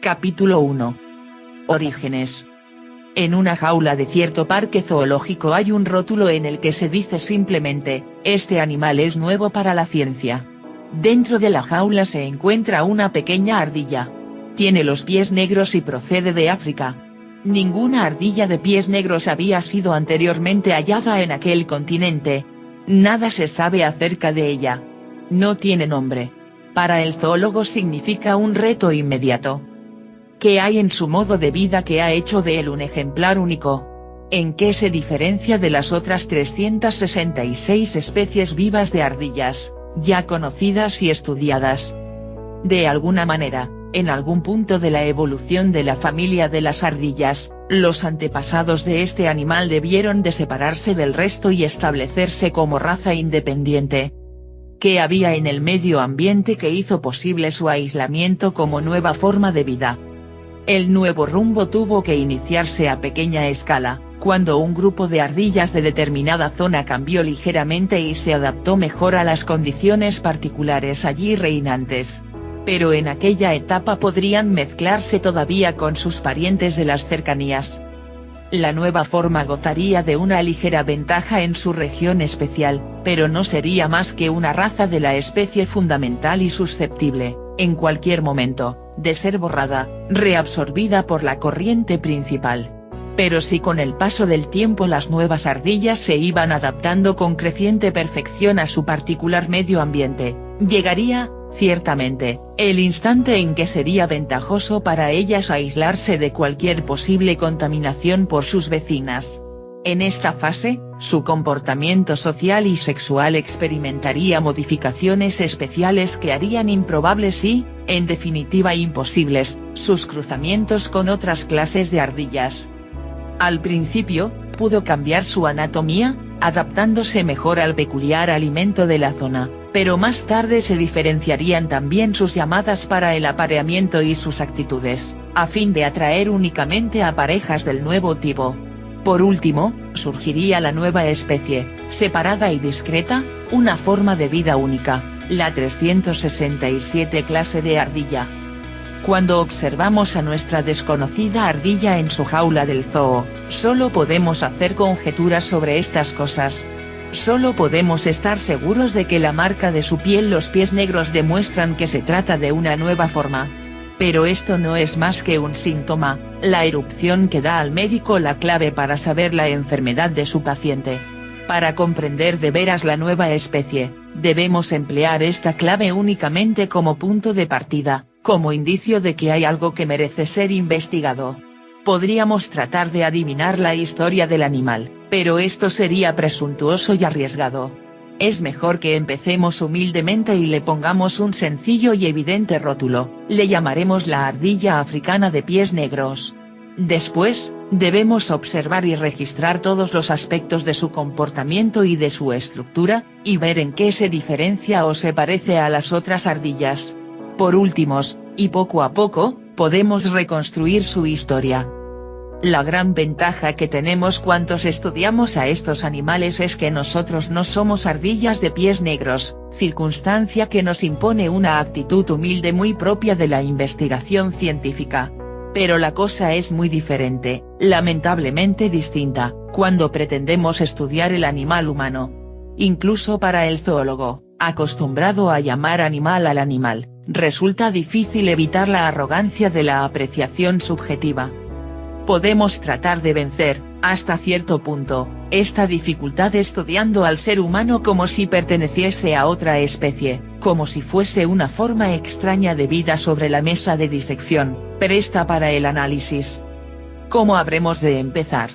Capítulo 1. Orígenes. En una jaula de cierto parque zoológico hay un rótulo en el que se dice simplemente, este animal es nuevo para la ciencia. Dentro de la jaula se encuentra una pequeña ardilla. Tiene los pies negros y procede de África. Ninguna ardilla de pies negros había sido anteriormente hallada en aquel continente. Nada se sabe acerca de ella. No tiene nombre. Para el zoólogo significa un reto inmediato. ¿Qué hay en su modo de vida que ha hecho de él un ejemplar único? ¿En qué se diferencia de las otras 366 especies vivas de ardillas, ya conocidas y estudiadas? De alguna manera, en algún punto de la evolución de la familia de las ardillas, los antepasados de este animal debieron de separarse del resto y establecerse como raza independiente. ¿Qué había en el medio ambiente que hizo posible su aislamiento como nueva forma de vida? El nuevo rumbo tuvo que iniciarse a pequeña escala, cuando un grupo de ardillas de determinada zona cambió ligeramente y se adaptó mejor a las condiciones particulares allí reinantes. Pero en aquella etapa podrían mezclarse todavía con sus parientes de las cercanías. La nueva forma gozaría de una ligera ventaja en su región especial, pero no sería más que una raza de la especie fundamental y susceptible, en cualquier momento, de ser borrada, reabsorbida por la corriente principal. Pero si con el paso del tiempo las nuevas ardillas se iban adaptando con creciente perfección a su particular medio ambiente, llegaría, ciertamente, el instante en que sería ventajoso para ellas aislarse de cualquier posible contaminación por sus vecinas. En esta fase, su comportamiento social y sexual experimentaría modificaciones especiales que harían improbables y, en definitiva imposibles, sus cruzamientos con otras clases de ardillas. Al principio, pudo cambiar su anatomía, adaptándose mejor al peculiar alimento de la zona, pero más tarde se diferenciarían también sus llamadas para el apareamiento y sus actitudes, a fin de atraer únicamente a parejas del nuevo tipo. Por último, surgiría la nueva especie, separada y discreta, una forma de vida única, la 367 clase de ardilla. Cuando observamos a nuestra desconocida ardilla en su jaula del zoo, solo podemos hacer conjeturas sobre estas cosas. Solo podemos estar seguros de que la marca de su piel, los pies negros, demuestran que se trata de una nueva forma. Pero esto no es más que un síntoma, la erupción que da al médico la clave para saber la enfermedad de su paciente. Para comprender de veras la nueva especie, debemos emplear esta clave únicamente como punto de partida, como indicio de que hay algo que merece ser investigado. Podríamos tratar de adivinar la historia del animal, pero esto sería presuntuoso y arriesgado. Es mejor que empecemos humildemente y le pongamos un sencillo y evidente rótulo, le llamaremos la ardilla africana de pies negros. Después, debemos observar y registrar todos los aspectos de su comportamiento y de su estructura, y ver en qué se diferencia o se parece a las otras ardillas. Por últimos, y poco a poco, podemos reconstruir su historia. La gran ventaja que tenemos cuantos estudiamos a estos animales es que nosotros no somos ardillas de pies negros, circunstancia que nos impone una actitud humilde muy propia de la investigación científica. Pero la cosa es muy diferente, lamentablemente distinta, cuando pretendemos estudiar el animal humano. Incluso para el zoólogo, acostumbrado a llamar animal al animal, resulta difícil evitar la arrogancia de la apreciación subjetiva. Podemos tratar de vencer, hasta cierto punto, esta dificultad estudiando al ser humano como si perteneciese a otra especie, como si fuese una forma extraña de vida sobre la mesa de disección, presta para el análisis. ¿Cómo habremos de empezar?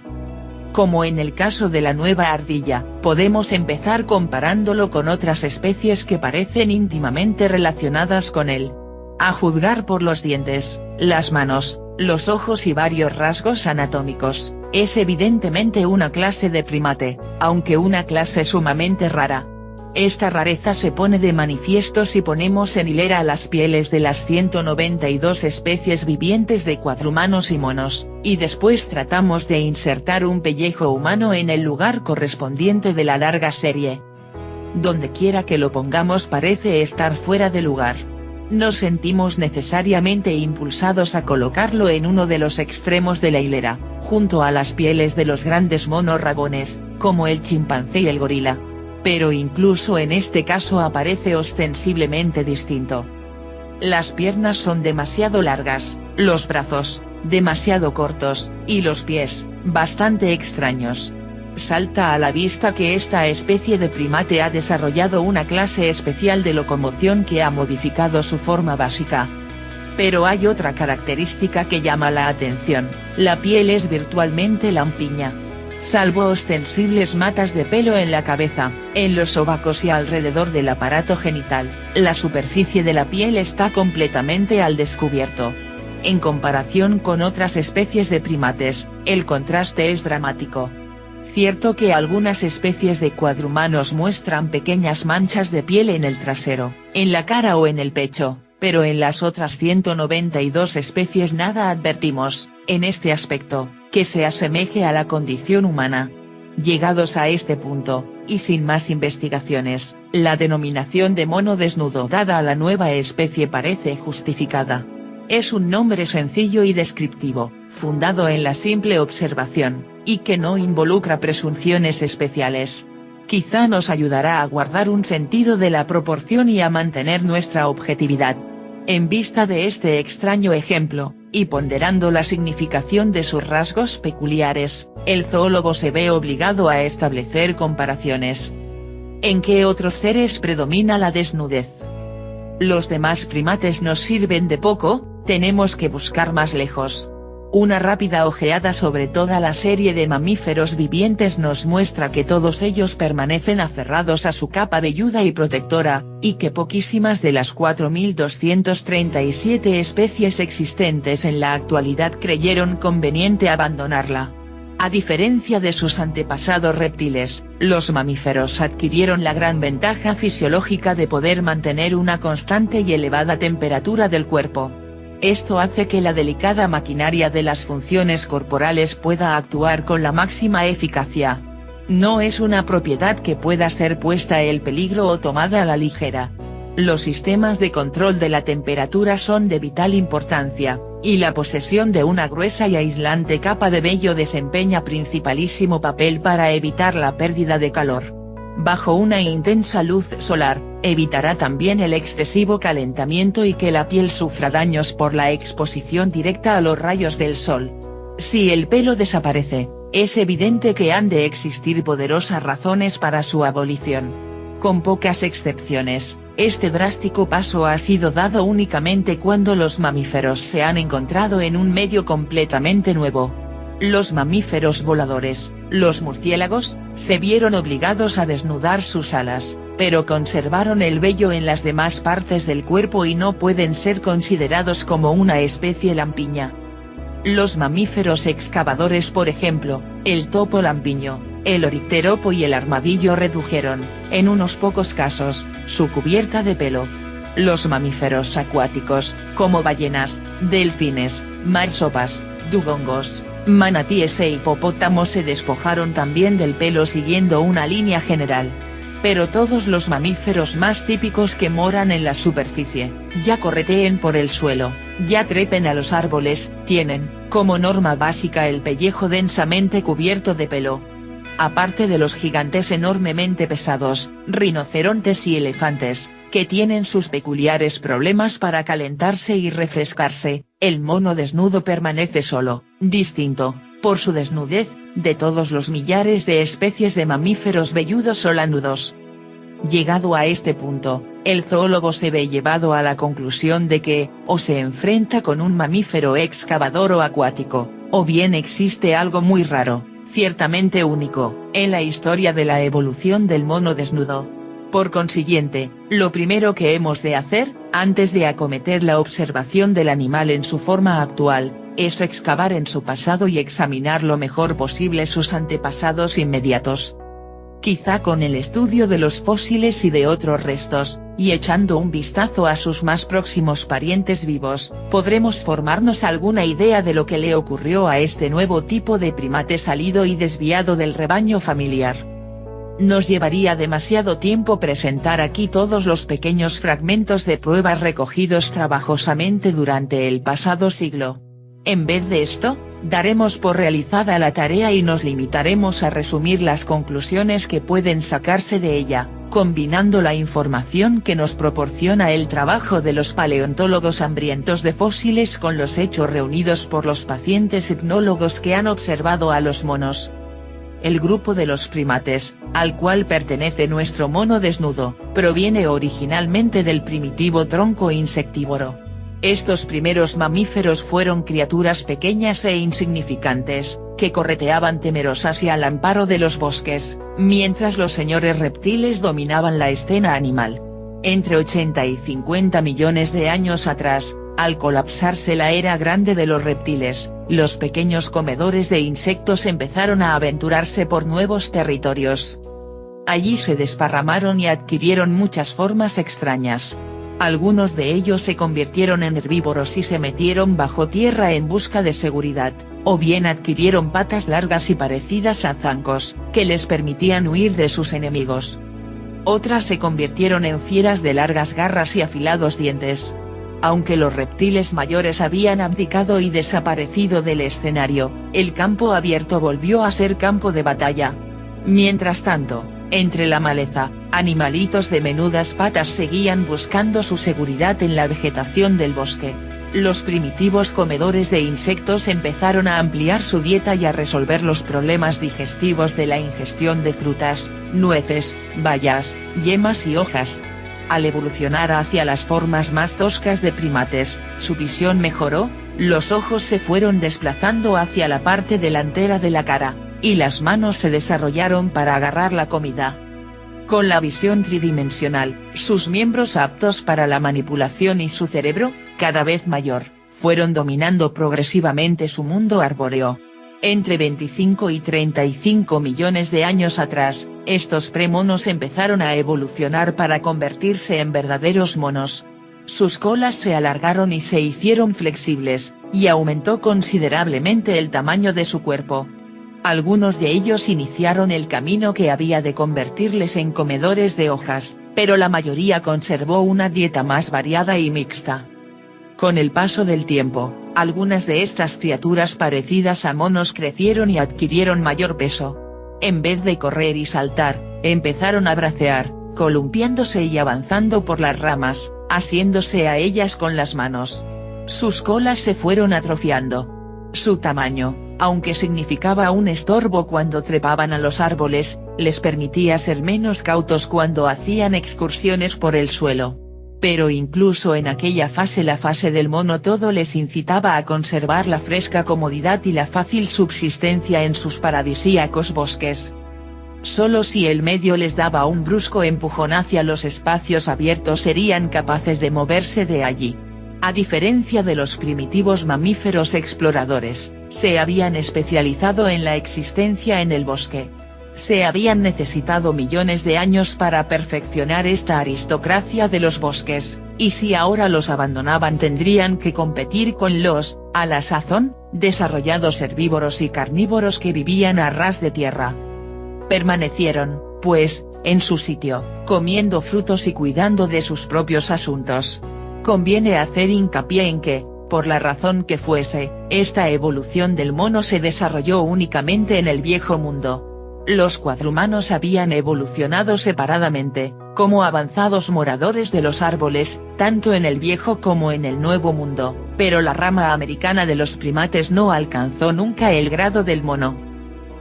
Como en el caso de la nueva ardilla, podemos empezar comparándolo con otras especies que parecen íntimamente relacionadas con él. A juzgar por los dientes, las manos, los ojos y varios rasgos anatómicos, es evidentemente una clase de primate, aunque una clase sumamente rara. Esta rareza se pone de manifiesto si ponemos en hilera las pieles de las 192 especies vivientes de cuadrumanos y monos, y después tratamos de insertar un pellejo humano en el lugar correspondiente de la larga serie. Donde quiera que lo pongamos parece estar fuera de lugar. nos sentimos necesariamente impulsados a colocarlo en uno de los extremos de la hilera, junto a las pieles de los grandes monos rabones, como el chimpancé y el gorila. Pero incluso en este caso aparece ostensiblemente distinto. Las piernas son demasiado largas, los brazos, demasiado cortos, y los pies, bastante extraños. Salta a la vista que esta especie de primate ha desarrollado una clase especial de locomoción que ha modificado su forma básica. Pero hay otra característica que llama la atención: la piel es virtualmente lampiña. Salvo ostensibles matas de pelo en la cabeza, en los sobacos y alrededor del aparato genital, la superficie de la piel está completamente al descubierto. En comparación con otras especies de primates, el contraste es dramático. Cierto que algunas especies de cuadrumanos muestran pequeñas manchas de piel en el trasero, en la cara o en el pecho, pero en las otras 192 especies nada advertimos, en este aspecto, que se asemeje a la condición humana. Llegados a este punto, y sin más investigaciones, la denominación de mono desnudo dada a la nueva especie parece justificada. Es un nombre sencillo y descriptivo, fundado en la simple observación, y que no involucra presunciones especiales. Quizá nos ayudará a guardar un sentido de la proporción y a mantener nuestra objetividad. En vista de este extraño ejemplo, y ponderando la significación de sus rasgos peculiares, el zoólogo se ve obligado a establecer comparaciones. ¿En qué otros seres predomina la desnudez? ¿Los demás primates nos sirven de poco? Tenemos que buscar más lejos. Una rápida ojeada sobre toda la serie de mamíferos vivientes nos muestra que todos ellos permanecen aferrados a su capa velluda y protectora, y que poquísimas de las 4.237 especies existentes en la actualidad creyeron conveniente abandonarla. A diferencia de sus antepasados reptiles, los mamíferos adquirieron la gran ventaja fisiológica de poder mantener una constante y elevada temperatura del cuerpo. Esto hace que la delicada maquinaria de las funciones corporales pueda actuar con la máxima eficacia. No es una propiedad que pueda ser puesta en peligro o tomada a la ligera. Los sistemas de control de la temperatura son de vital importancia, y la posesión de una gruesa y aislante capa de vello desempeña principalísimo papel para evitar la pérdida de calor. Bajo una intensa luz solar, evitará también el excesivo calentamiento y que la piel sufra daños por la exposición directa a los rayos del sol. Si el pelo desaparece, es evidente que han de existir poderosas razones para su abolición. Con pocas excepciones, este drástico paso ha sido dado únicamente cuando los mamíferos se han encontrado en un medio completamente nuevo. Los mamíferos voladores, los murciélagos, se vieron obligados a desnudar sus alas, pero conservaron el vello en las demás partes del cuerpo y no pueden ser considerados como una especie lampiña. Los mamíferos excavadores, por ejemplo, el topo lampiño, el oricteropo y el armadillo redujeron, en unos pocos casos, su cubierta de pelo. Los mamíferos acuáticos, como ballenas, delfines, marsopas, dugongos, manatíes e hipopótamos se despojaron también del pelo siguiendo una línea general. Pero todos los mamíferos más típicos que moran en la superficie, ya correteen por el suelo, ya trepen a los árboles, tienen, como norma básica el pellejo densamente cubierto de pelo. Aparte de los gigantes enormemente pesados, rinocerontes y elefantes, que tienen sus peculiares problemas para calentarse y refrescarse, el mono desnudo permanece solo, distinto, por su desnudez, de todos los millares de especies de mamíferos velludos o lanudos. Llegado a este punto, el zoólogo se ve llevado a la conclusión de que, o se enfrenta con un mamífero excavador o acuático, o bien existe algo muy raro, ciertamente único, en la historia de la evolución del mono desnudo. Por consiguiente, lo primero que hemos de hacer, antes de acometer la observación del animal en su forma actual, es excavar en su pasado y examinar lo mejor posible sus antepasados inmediatos. Quizá con el estudio de los fósiles y de otros restos, y echando un vistazo a sus más próximos parientes vivos, podremos formarnos alguna idea de lo que le ocurrió a este nuevo tipo de primate salido y desviado del rebaño familiar. Nos llevaría demasiado tiempo presentar aquí todos los pequeños fragmentos de pruebas recogidos trabajosamente durante el pasado siglo. En vez de esto, daremos por realizada la tarea y nos limitaremos a resumir las conclusiones que pueden sacarse de ella, combinando la información que nos proporciona el trabajo de los paleontólogos hambrientos de fósiles con los hechos reunidos por los pacientes etnólogos que han observado a los monos. El grupo de los primates, al cual pertenece nuestro mono desnudo, proviene originalmente del primitivo tronco insectívoro. Estos primeros mamíferos fueron criaturas pequeñas e insignificantes, que correteaban temerosas y al amparo de los bosques, mientras los señores reptiles dominaban la escena animal. Entre 80 y 50 millones de años atrás, al colapsarse la era grande de los reptiles, los pequeños comedores de insectos empezaron a aventurarse por nuevos territorios. Allí se desparramaron y adquirieron muchas formas extrañas. Algunos de ellos se convirtieron en herbívoros y se metieron bajo tierra en busca de seguridad, o bien adquirieron patas largas y parecidas a zancos, que les permitían huir de sus enemigos. Otras se convirtieron en fieras de largas garras y afilados dientes. Aunque los reptiles mayores habían abdicado y desaparecido del escenario, el campo abierto volvió a ser campo de batalla. Mientras tanto, entre la maleza, animalitos de menudas patas seguían buscando su seguridad en la vegetación del bosque. Los primitivos comedores de insectos empezaron a ampliar su dieta y a resolver los problemas digestivos de la ingestión de frutas, nueces, bayas, yemas y hojas. Al evolucionar hacia las formas más toscas de primates, su visión mejoró, los ojos se fueron desplazando hacia la parte delantera de la cara, y las manos se desarrollaron para agarrar la comida. Con la visión tridimensional, sus miembros aptos para la manipulación y su cerebro, cada vez mayor, fueron dominando progresivamente su mundo arbóreo. Entre 25 y 35 millones de años atrás, estos premonos empezaron a evolucionar para convertirse en verdaderos monos. Sus colas se alargaron y se hicieron flexibles, y aumentó considerablemente el tamaño de su cuerpo. Algunos de ellos iniciaron el camino que había de convertirles en comedores de hojas, pero la mayoría conservó una dieta más variada y mixta. Con el paso del tiempo, algunas de estas criaturas parecidas a monos crecieron y adquirieron mayor peso. En vez de correr y saltar, empezaron a bracear, columpiándose y avanzando por las ramas, asiéndose a ellas con las manos. Sus colas se fueron atrofiando. Su tamaño, aunque significaba un estorbo cuando trepaban a los árboles, les permitía ser menos cautos cuando hacían excursiones por el suelo. Pero incluso en aquella fase, la fase del mono, todo les incitaba a conservar la fresca comodidad y la fácil subsistencia en sus paradisíacos bosques. Solo si el medio les daba un brusco empujón hacia los espacios abiertos serían capaces de moverse de allí. A diferencia de los primitivos mamíferos exploradores, se habían especializado en la existencia en el bosque. Se habían necesitado millones de años para perfeccionar esta aristocracia de los bosques, y si ahora los abandonaban tendrían que competir con los, a la sazón, desarrollados herbívoros y carnívoros que vivían a ras de tierra. Permanecieron, pues, en su sitio, comiendo frutos y cuidando de sus propios asuntos. Conviene hacer hincapié en que, por la razón que fuese, esta evolución del mono se desarrolló únicamente en el Viejo Mundo. Los cuadrumanos habían evolucionado separadamente, como avanzados moradores de los árboles, tanto en el Viejo como en el Nuevo Mundo, pero la rama americana de los primates no alcanzó nunca el grado del mono.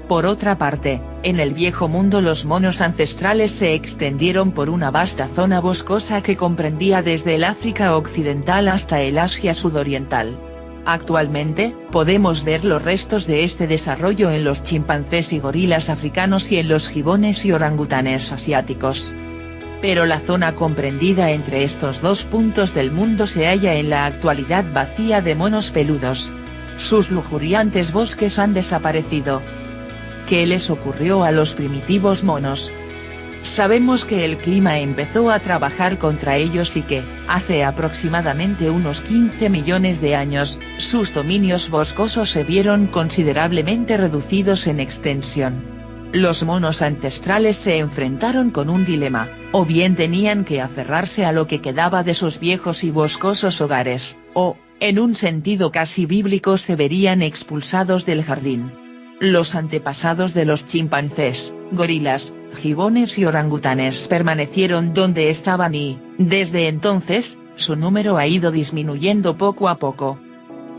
Por otra parte, en el Viejo Mundo los monos ancestrales se extendieron por una vasta zona boscosa que comprendía desde el África occidental hasta el Asia sudoriental. Actualmente, podemos ver los restos de este desarrollo en los chimpancés y gorilas africanos y en los gibones y orangutanes asiáticos. Pero la zona comprendida entre estos dos puntos del mundo se halla en la actualidad vacía de monos peludos. Sus lujuriantes bosques han desaparecido. ¿Qué les ocurrió a los primitivos monos? Sabemos que el clima empezó a trabajar contra ellos y que, hace aproximadamente unos 15 millones de años, sus dominios boscosos se vieron considerablemente reducidos en extensión. Los monos ancestrales se enfrentaron con un dilema: o bien tenían que aferrarse a lo que quedaba de sus viejos y boscosos hogares, o, en un sentido casi bíblico, se verían expulsados del jardín. Los antepasados de los chimpancés, gorilas, gibones y orangutanes permanecieron donde estaban y, desde entonces, su número ha ido disminuyendo poco a poco.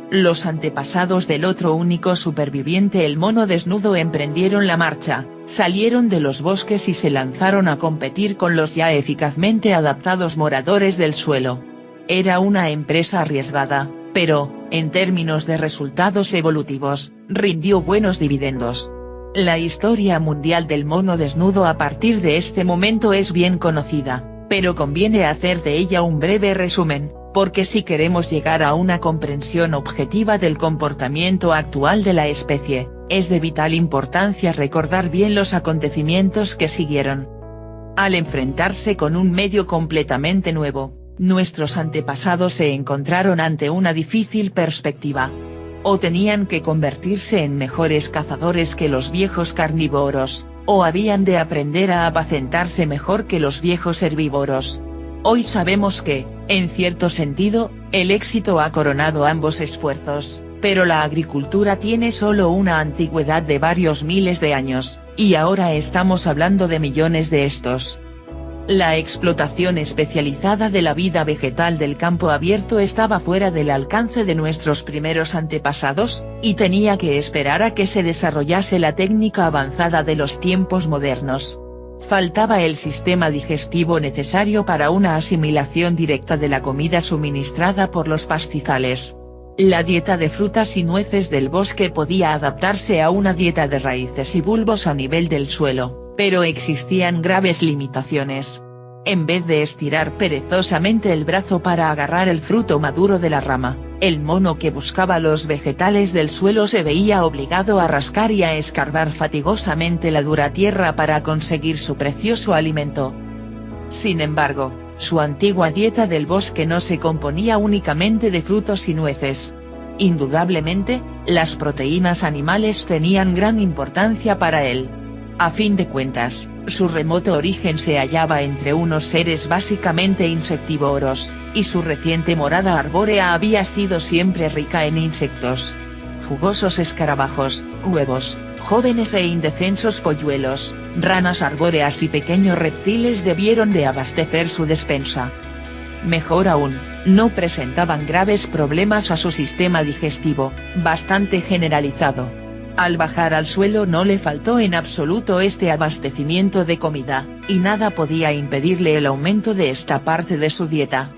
Los antepasados del otro único superviviente, el mono desnudo, emprendieron la marcha, salieron de los bosques y se lanzaron a competir con los ya eficazmente adaptados moradores del suelo. Era una empresa arriesgada, pero, en términos de resultados evolutivos, rindió buenos dividendos. La historia mundial del mono desnudo a partir de este momento es bien conocida, pero conviene hacer de ella un breve resumen, porque si queremos llegar a una comprensión objetiva del comportamiento actual de la especie, es de vital importancia recordar bien los acontecimientos que siguieron. Al enfrentarse con un medio completamente nuevo, nuestros antepasados se encontraron ante una difícil perspectiva. O tenían que convertirse en mejores cazadores que los viejos carnívoros, o habían de aprender a apacentarse mejor que los viejos herbívoros. Hoy sabemos que, en cierto sentido, el éxito ha coronado ambos esfuerzos, pero la agricultura tiene solo una antigüedad de varios miles de años, y ahora estamos hablando de millones de estos. La explotación especializada de la vida vegetal del campo abierto estaba fuera del alcance de nuestros primeros antepasados, y tenía que esperar a que se desarrollase la técnica avanzada de los tiempos modernos. Faltaba el sistema digestivo necesario para una asimilación directa de la comida suministrada por los pastizales. La dieta de frutas y nueces del bosque podía adaptarse a una dieta de raíces y bulbos a nivel del suelo, pero existían graves limitaciones. En vez de estirar perezosamente el brazo para agarrar el fruto maduro de la rama, el mono que buscaba los vegetales del suelo se veía obligado a rascar y a escarbar fatigosamente la dura tierra para conseguir su precioso alimento. Sin embargo, su antigua dieta del bosque no se componía únicamente de frutos y nueces. Indudablemente, las proteínas animales tenían gran importancia para él. A fin de cuentas, su remoto origen se hallaba entre unos seres básicamente insectívoros, y su reciente morada arbórea había sido siempre rica en insectos. Jugosos escarabajos, huevos, jóvenes e indefensos polluelos, ranas arbóreas y pequeños reptiles debieron de abastecer su despensa. Mejor aún, no presentaban graves problemas a su sistema digestivo, bastante generalizado. Al bajar al suelo no le faltó en absoluto este abastecimiento de comida, y nada podía impedirle el aumento de esta parte de su dieta.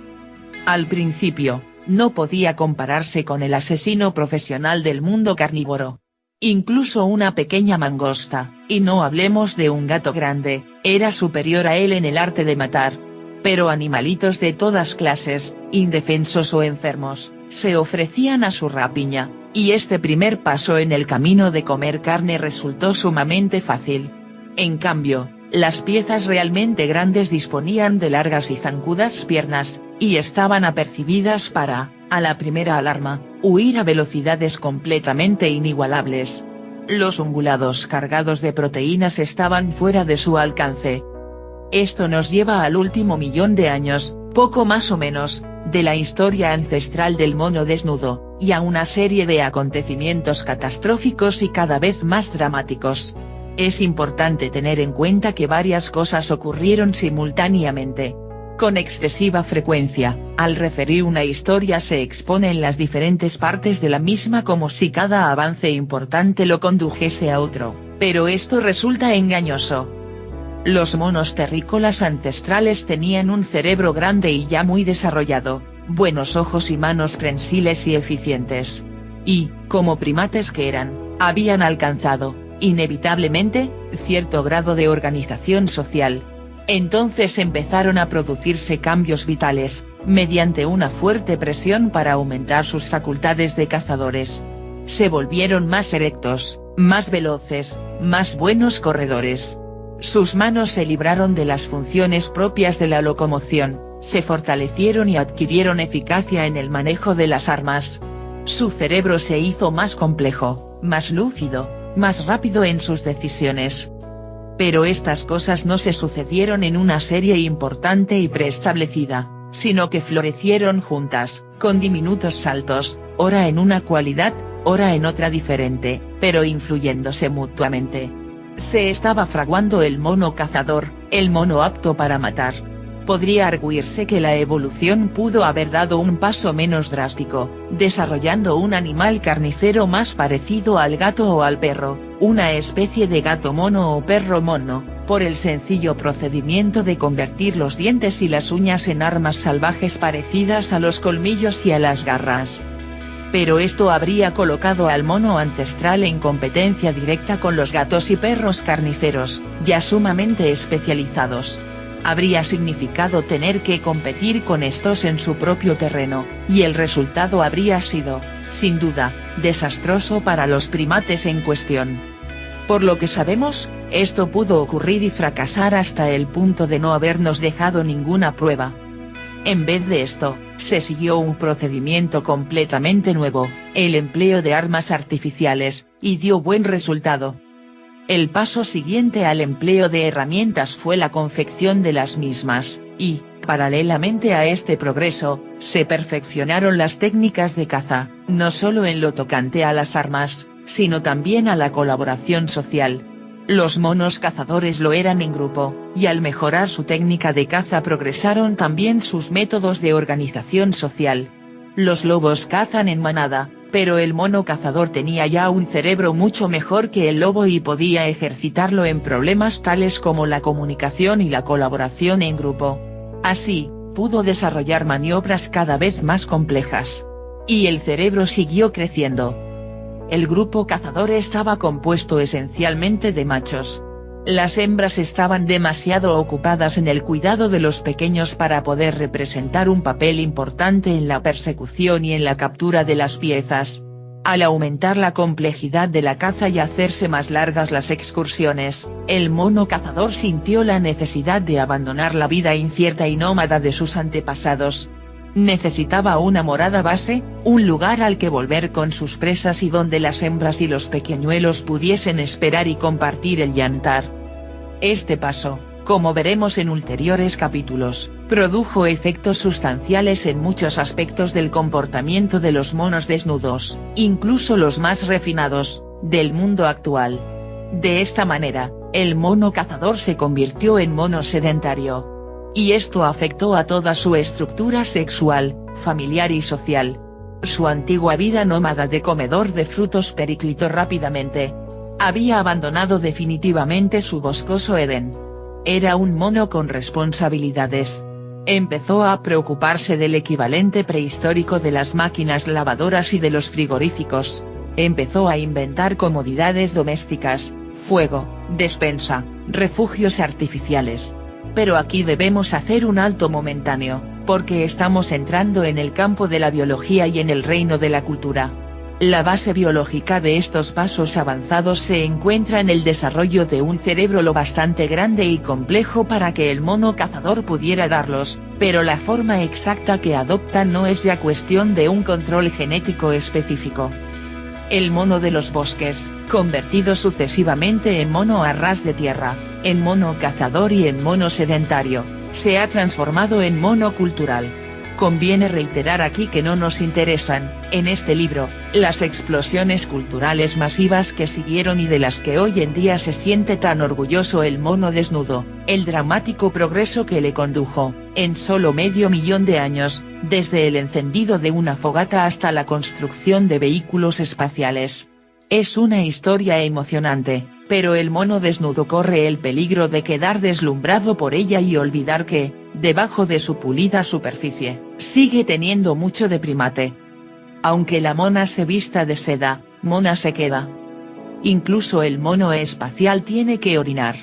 Al principio, no podía compararse con el asesino profesional del mundo carnívoro. Incluso una pequeña mangosta, y no hablemos de un gato grande, era superior a él en el arte de matar. Pero animalitos de todas clases, indefensos o enfermos, se ofrecían a su rapiña, y este primer paso en el camino de comer carne resultó sumamente fácil. En cambio, las piezas realmente grandes disponían de largas y zancudas piernas, y estaban apercibidas para, a la primera alarma, huir a velocidades completamente inigualables. Los ungulados cargados de proteínas estaban fuera de su alcance. Esto nos lleva al último millón de años, poco más o menos, de la historia ancestral del mono desnudo, y a una serie de acontecimientos catastróficos y cada vez más dramáticos. Es importante tener en cuenta que varias cosas ocurrieron simultáneamente. Con excesiva frecuencia, al referir una historia se exponen las diferentes partes de la misma como si cada avance importante lo condujese a otro, pero esto resulta engañoso. Los monos terrícolas ancestrales tenían un cerebro grande y ya muy desarrollado, buenos ojos y manos prensiles y eficientes. Y, como primates que eran, habían alcanzado, inevitablemente, cierto grado de organización social. Entonces empezaron a producirse cambios vitales, mediante una fuerte presión para aumentar sus facultades de cazadores. Se volvieron más erectos, más veloces, más buenos corredores. Sus manos se libraron de las funciones propias de la locomoción, se fortalecieron y adquirieron eficacia en el manejo de las armas. Su cerebro se hizo más complejo, más lúcido, más rápido en sus decisiones. Pero estas cosas no se sucedieron en una serie importante y preestablecida, sino que florecieron juntas, con diminutos saltos, ora en una cualidad, ora en otra diferente, pero influyéndose mutuamente. Se estaba fraguando el mono cazador, el mono apto para matar. Podría arguirse que la evolución pudo haber dado un paso menos drástico, desarrollando un animal carnicero más parecido al gato o al perro, una especie de gato mono o perro mono, por el sencillo procedimiento de convertir los dientes y las uñas en armas salvajes parecidas a los colmillos y a las garras. Pero esto habría colocado al mono ancestral en competencia directa con los gatos y perros carniceros, ya sumamente especializados. Habría significado tener que competir con estos en su propio terreno, y el resultado habría sido, sin duda, desastroso para los primates en cuestión. Por lo que sabemos, esto pudo ocurrir y fracasar hasta el punto de no habernos dejado ninguna prueba. En vez de esto, se siguió un procedimiento completamente nuevo, el empleo de armas artificiales, y dio buen resultado. El paso siguiente al empleo de herramientas fue la confección de las mismas, y, paralelamente a este progreso, se perfeccionaron las técnicas de caza, no solo en lo tocante a las armas, sino también a la colaboración social. Los monos cazadores lo eran en grupo, y al mejorar su técnica de caza progresaron también sus métodos de organización social. Los lobos cazan en manada, pero el mono cazador tenía ya un cerebro mucho mejor que el lobo y podía ejercitarlo en problemas tales como la comunicación y la colaboración en grupo. Así, pudo desarrollar maniobras cada vez más complejas. Y el cerebro siguió creciendo. El grupo cazador estaba compuesto esencialmente de machos. Las hembras estaban demasiado ocupadas en el cuidado de los pequeños para poder representar un papel importante en la persecución y en la captura de las piezas. Al aumentar la complejidad de la caza y hacerse más largas las excursiones, el mono cazador sintió la necesidad de abandonar la vida incierta y nómada de sus antepasados. Necesitaba una morada base, un lugar al que volver con sus presas y donde las hembras y los pequeñuelos pudiesen esperar y compartir el yantar. Este paso, como veremos en ulteriores capítulos, produjo efectos sustanciales en muchos aspectos del comportamiento de los monos desnudos, incluso los más refinados, del mundo actual. De esta manera, el mono cazador se convirtió en mono sedentario. Y esto afectó a toda su estructura sexual, familiar y social. Su antigua vida nómada de comedor de frutos periclitó rápidamente. Había abandonado definitivamente su boscoso Edén. Era un mono con responsabilidades. Empezó a preocuparse del equivalente prehistórico de las máquinas lavadoras y de los frigoríficos. Empezó a inventar comodidades domésticas, fuego, despensa, refugios artificiales. Pero aquí debemos hacer un alto momentáneo, porque estamos entrando en el campo de la biología y en el reino de la cultura. La base biológica de estos pasos avanzados se encuentra en el desarrollo de un cerebro lo bastante grande y complejo para que el mono cazador pudiera darlos, pero la forma exacta que adopta no es ya cuestión de un control genético específico. El mono de los bosques, convertido sucesivamente en mono a ras de tierra, en mono cazador y en mono sedentario, se ha transformado en mono cultural. Conviene reiterar aquí que no nos interesan, en este libro, las explosiones culturales masivas que siguieron y de las que hoy en día se siente tan orgulloso el mono desnudo, el dramático progreso que le condujo, en solo medio millón de años, desde el encendido de una fogata hasta la construcción de vehículos espaciales. Es una historia emocionante, pero el mono desnudo corre el peligro de quedar deslumbrado por ella y olvidar que, debajo de su pulida superficie, sigue teniendo mucho de primate. Aunque la mona se vista de seda, mona se queda. Incluso el mono espacial tiene que orinar.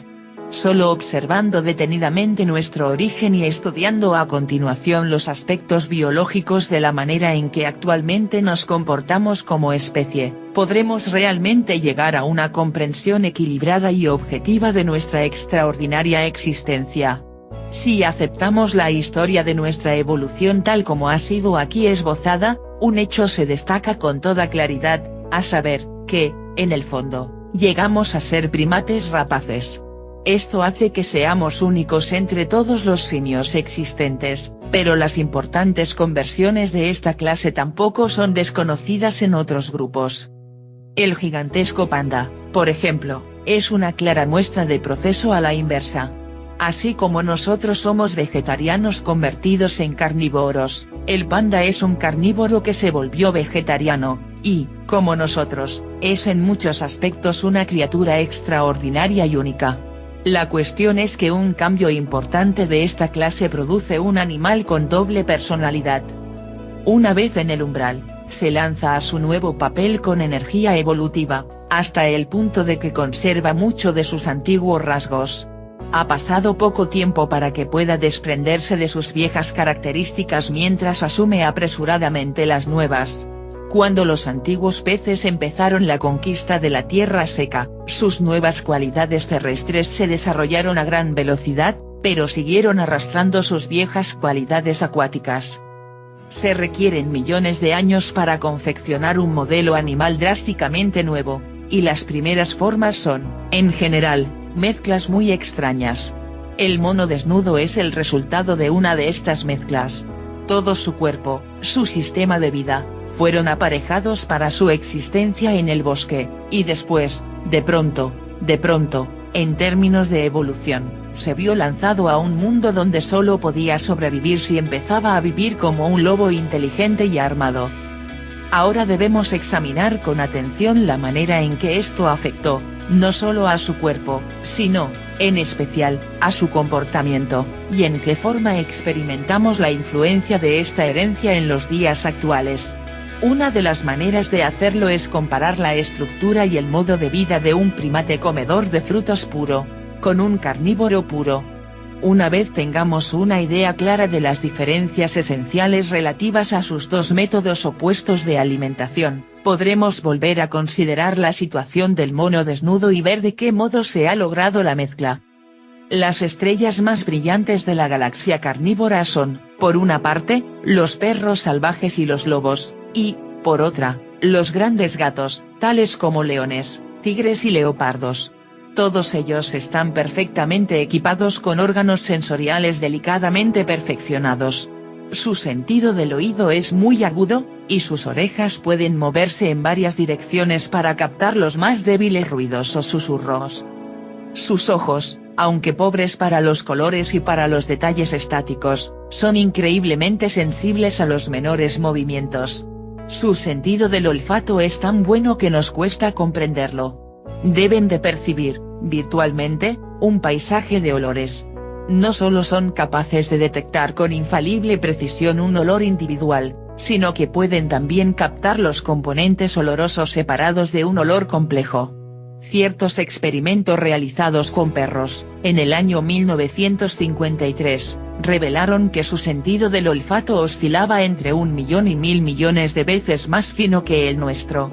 Solo observando detenidamente nuestro origen y estudiando a continuación los aspectos biológicos de la manera en que actualmente nos comportamos como especie, podremos realmente llegar a una comprensión equilibrada y objetiva de nuestra extraordinaria existencia. Si aceptamos la historia de nuestra evolución tal como ha sido aquí esbozada, un hecho se destaca con toda claridad, a saber, que, en el fondo, llegamos a ser primates rapaces. Esto hace que seamos únicos entre todos los simios existentes, pero las importantes conversiones de esta clase tampoco son desconocidas en otros grupos. El gigantesco panda, por ejemplo, es una clara muestra de proceso a la inversa. Así como nosotros somos vegetarianos convertidos en carnívoros, el panda es un carnívoro que se volvió vegetariano, y, como nosotros, es en muchos aspectos una criatura extraordinaria y única. La cuestión es que un cambio importante de esta clase produce un animal con doble personalidad. Una vez en el umbral, se lanza a su nuevo papel con energía evolutiva, hasta el punto de que conserva mucho de sus antiguos rasgos. Ha pasado poco tiempo para que pueda desprenderse de sus viejas características mientras asume apresuradamente las nuevas. Cuando los antiguos peces empezaron la conquista de la tierra seca, sus nuevas cualidades terrestres se desarrollaron a gran velocidad, pero siguieron arrastrando sus viejas cualidades acuáticas. Se requieren millones de años para confeccionar un modelo animal drásticamente nuevo, y las primeras formas son, en general, mezclas muy extrañas. El mono desnudo es el resultado de una de estas mezclas. Todo su cuerpo, su sistema de vida, fueron aparejados para su existencia en el bosque, y después, de pronto, en términos de evolución, se vio lanzado a un mundo donde solo podía sobrevivir si empezaba a vivir como un lobo inteligente y armado. Ahora debemos examinar con atención la manera en que esto afectó, no solo a su cuerpo, sino, en especial, a su comportamiento, y en qué forma experimentamos la influencia de esta herencia en los días actuales. Una de las maneras de hacerlo es comparar la estructura y el modo de vida de un primate comedor de frutos puro, con un carnívoro puro. Una vez tengamos una idea clara de las diferencias esenciales relativas a sus dos métodos opuestos de alimentación, podremos volver a considerar la situación del mono desnudo y ver de qué modo se ha logrado la mezcla. Las estrellas más brillantes de la galaxia carnívora son, por una parte, los perros salvajes y los lobos, y, por otra, los grandes gatos, tales como leones, tigres y leopardos. Todos ellos están perfectamente equipados con órganos sensoriales delicadamente perfeccionados. Su sentido del oído es muy agudo, y sus orejas pueden moverse en varias direcciones para captar los más débiles ruidos o susurros. Sus ojos, aunque pobres para los colores y para los detalles estáticos, son increíblemente sensibles a los menores movimientos. Su sentido del olfato es tan bueno que nos cuesta comprenderlo. Deben de percibir, virtualmente, un paisaje de olores. No solo son capaces de detectar con infalible precisión un olor individual, sino que pueden también captar los componentes olorosos separados de un olor complejo. Ciertos experimentos realizados con perros, en el año 1953, revelaron que su sentido del olfato oscilaba entre 1 millón y 1000 millones de veces más fino que el nuestro.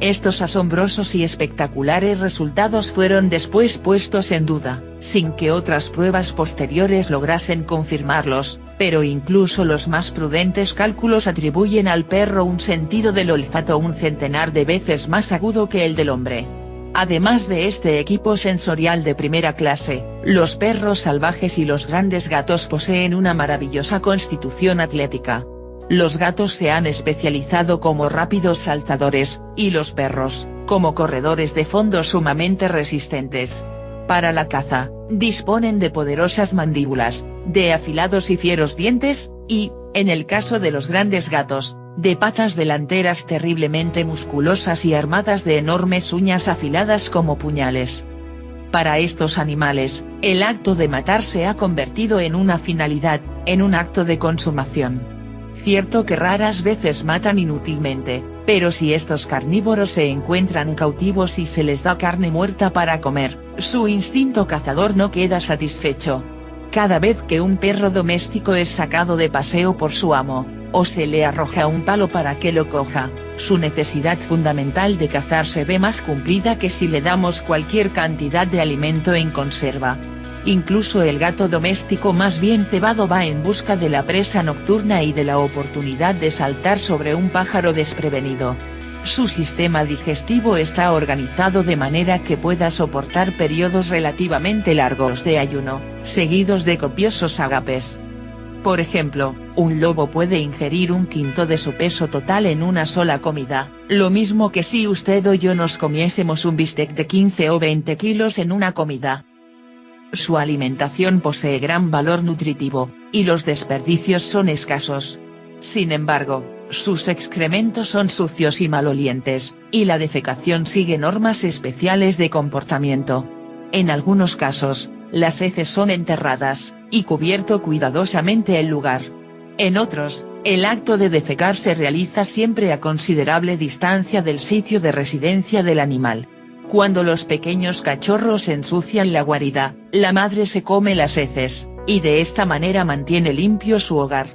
Estos asombrosos y espectaculares resultados fueron después puestos en duda, sin que otras pruebas posteriores lograsen confirmarlos, pero incluso los más prudentes cálculos atribuyen al perro un sentido del olfato 1 centenar de veces más agudo que el del hombre. Además de este equipo sensorial de primera clase, los perros salvajes y los grandes gatos poseen una maravillosa constitución atlética. Los gatos se han especializado como rápidos saltadores, y los perros, como corredores de fondo sumamente resistentes. Para la caza, disponen de poderosas mandíbulas, de afilados y fieros dientes, y, en el caso de los grandes gatos, de patas delanteras terriblemente musculosas y armadas de enormes uñas afiladas como puñales. Para estos animales, el acto de matar se ha convertido en una finalidad, en un acto de consumación. Cierto que raras veces matan inútilmente, pero si estos carnívoros se encuentran cautivos y se les da carne muerta para comer, su instinto cazador no queda satisfecho. Cada vez que un perro doméstico es sacado de paseo por su amo, o se le arroja un palo para que lo coja, su necesidad fundamental de cazar se ve más cumplida que si le damos cualquier cantidad de alimento en conserva. Incluso el gato doméstico más bien cebado va en busca de la presa nocturna y de la oportunidad de saltar sobre un pájaro desprevenido. Su sistema digestivo está organizado de manera que pueda soportar periodos relativamente largos de ayuno, seguidos de copiosos agapes. Por ejemplo, un lobo puede ingerir 1/5 de su peso total en una sola comida, lo mismo que si usted o yo nos comiésemos un bistec de 15 o 20 kilos en una comida. Su alimentación posee gran valor nutritivo, y los desperdicios son escasos. Sin embargo, sus excrementos son sucios y malolientes, y la defecación sigue normas especiales de comportamiento. En algunos casos, las heces son enterradas, y cubierto cuidadosamente el lugar. En otros, el acto de defecar se realiza siempre a considerable distancia del sitio de residencia del animal. Cuando los pequeños cachorros ensucian la guarida, la madre se come las heces, y de esta manera mantiene limpio su hogar.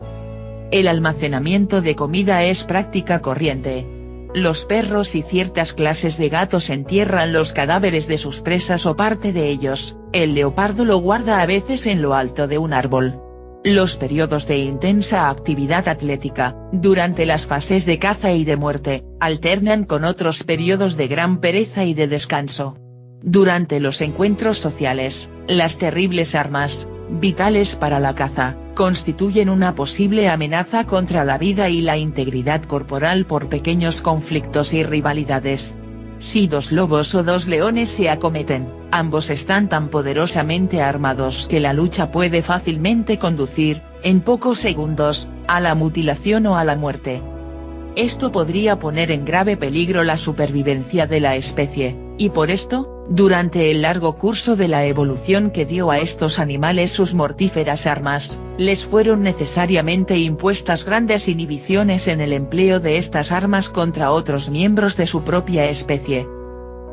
El almacenamiento de comida es práctica corriente. Los perros y ciertas clases de gatos entierran los cadáveres de sus presas o parte de ellos, el leopardo lo guarda a veces en lo alto de un árbol. Los periodos de intensa actividad atlética, durante las fases de caza y de muerte, alternan con otros periodos de gran pereza y de descanso. Durante los encuentros sociales, las terribles armas, vitales para la caza, constituyen una posible amenaza contra la vida y la integridad corporal por pequeños conflictos y rivalidades. Si 2 lobos o 2 leones se acometen, ambos están tan poderosamente armados que la lucha puede fácilmente conducir, en pocos segundos, a la mutilación o a la muerte. Esto podría poner en grave peligro la supervivencia de la especie, y por esto, durante el largo curso de la evolución que dio a estos animales sus mortíferas armas, les fueron necesariamente impuestas grandes inhibiciones en el empleo de estas armas contra otros miembros de su propia especie.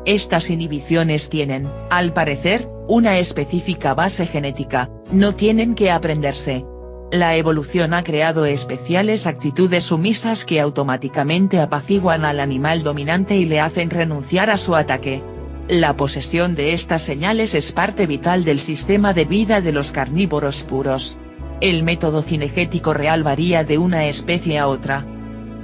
Estas inhibiciones tienen, al parecer, una específica base genética, no tienen que aprenderse. La evolución ha creado especiales actitudes sumisas que automáticamente apaciguan al animal dominante y le hacen renunciar a su ataque. La posesión de estas señales es parte vital del sistema de vida de los carnívoros puros. El método cinegético real varía de una especie a otra.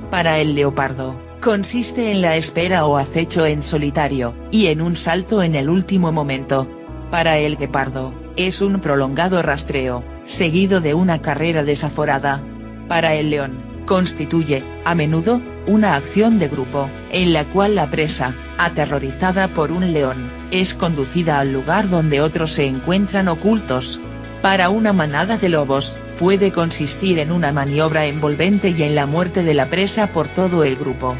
Para el leopardo, consiste en la espera o acecho en solitario, y en un salto en el último momento. Para el guepardo, es un prolongado rastreo, seguido de una carrera desaforada. Para el león, constituye, a menudo, una acción de grupo, en la cual la presa, aterrorizada por un león, es conducida al lugar donde otros se encuentran ocultos. Para una manada de lobos, puede consistir en una maniobra envolvente y en la muerte de la presa por todo el grupo.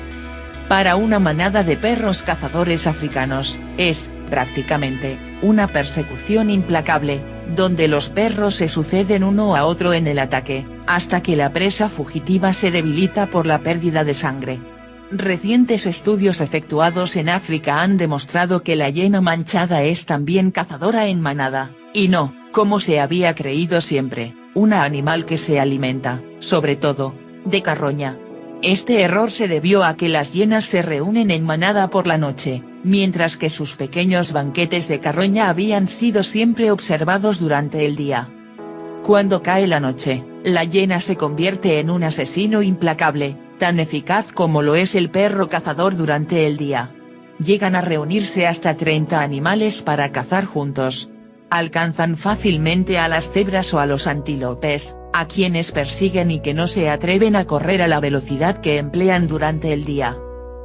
Para una manada de perros cazadores africanos, es, prácticamente, una persecución implacable, donde los perros se suceden uno a otro en el ataque, hasta que la presa fugitiva se debilita por la pérdida de sangre. Recientes estudios efectuados en África han demostrado que la hiena manchada es también cazadora en manada, y no, como se había creído siempre, una animal que se alimenta, sobre todo, de carroña. Este error se debió a que las hienas se reúnen en manada por la noche, mientras que sus pequeños banquetes de carroña habían sido siempre observados durante el día. Cuando cae la noche, la hiena se convierte en un asesino implacable, tan eficaz como lo es el perro cazador durante el día. Llegan a reunirse hasta 30 animales para cazar juntos. Alcanzan fácilmente a las cebras o a los antílopes, a quienes persiguen y que no se atreven a correr a la velocidad que emplean durante el día.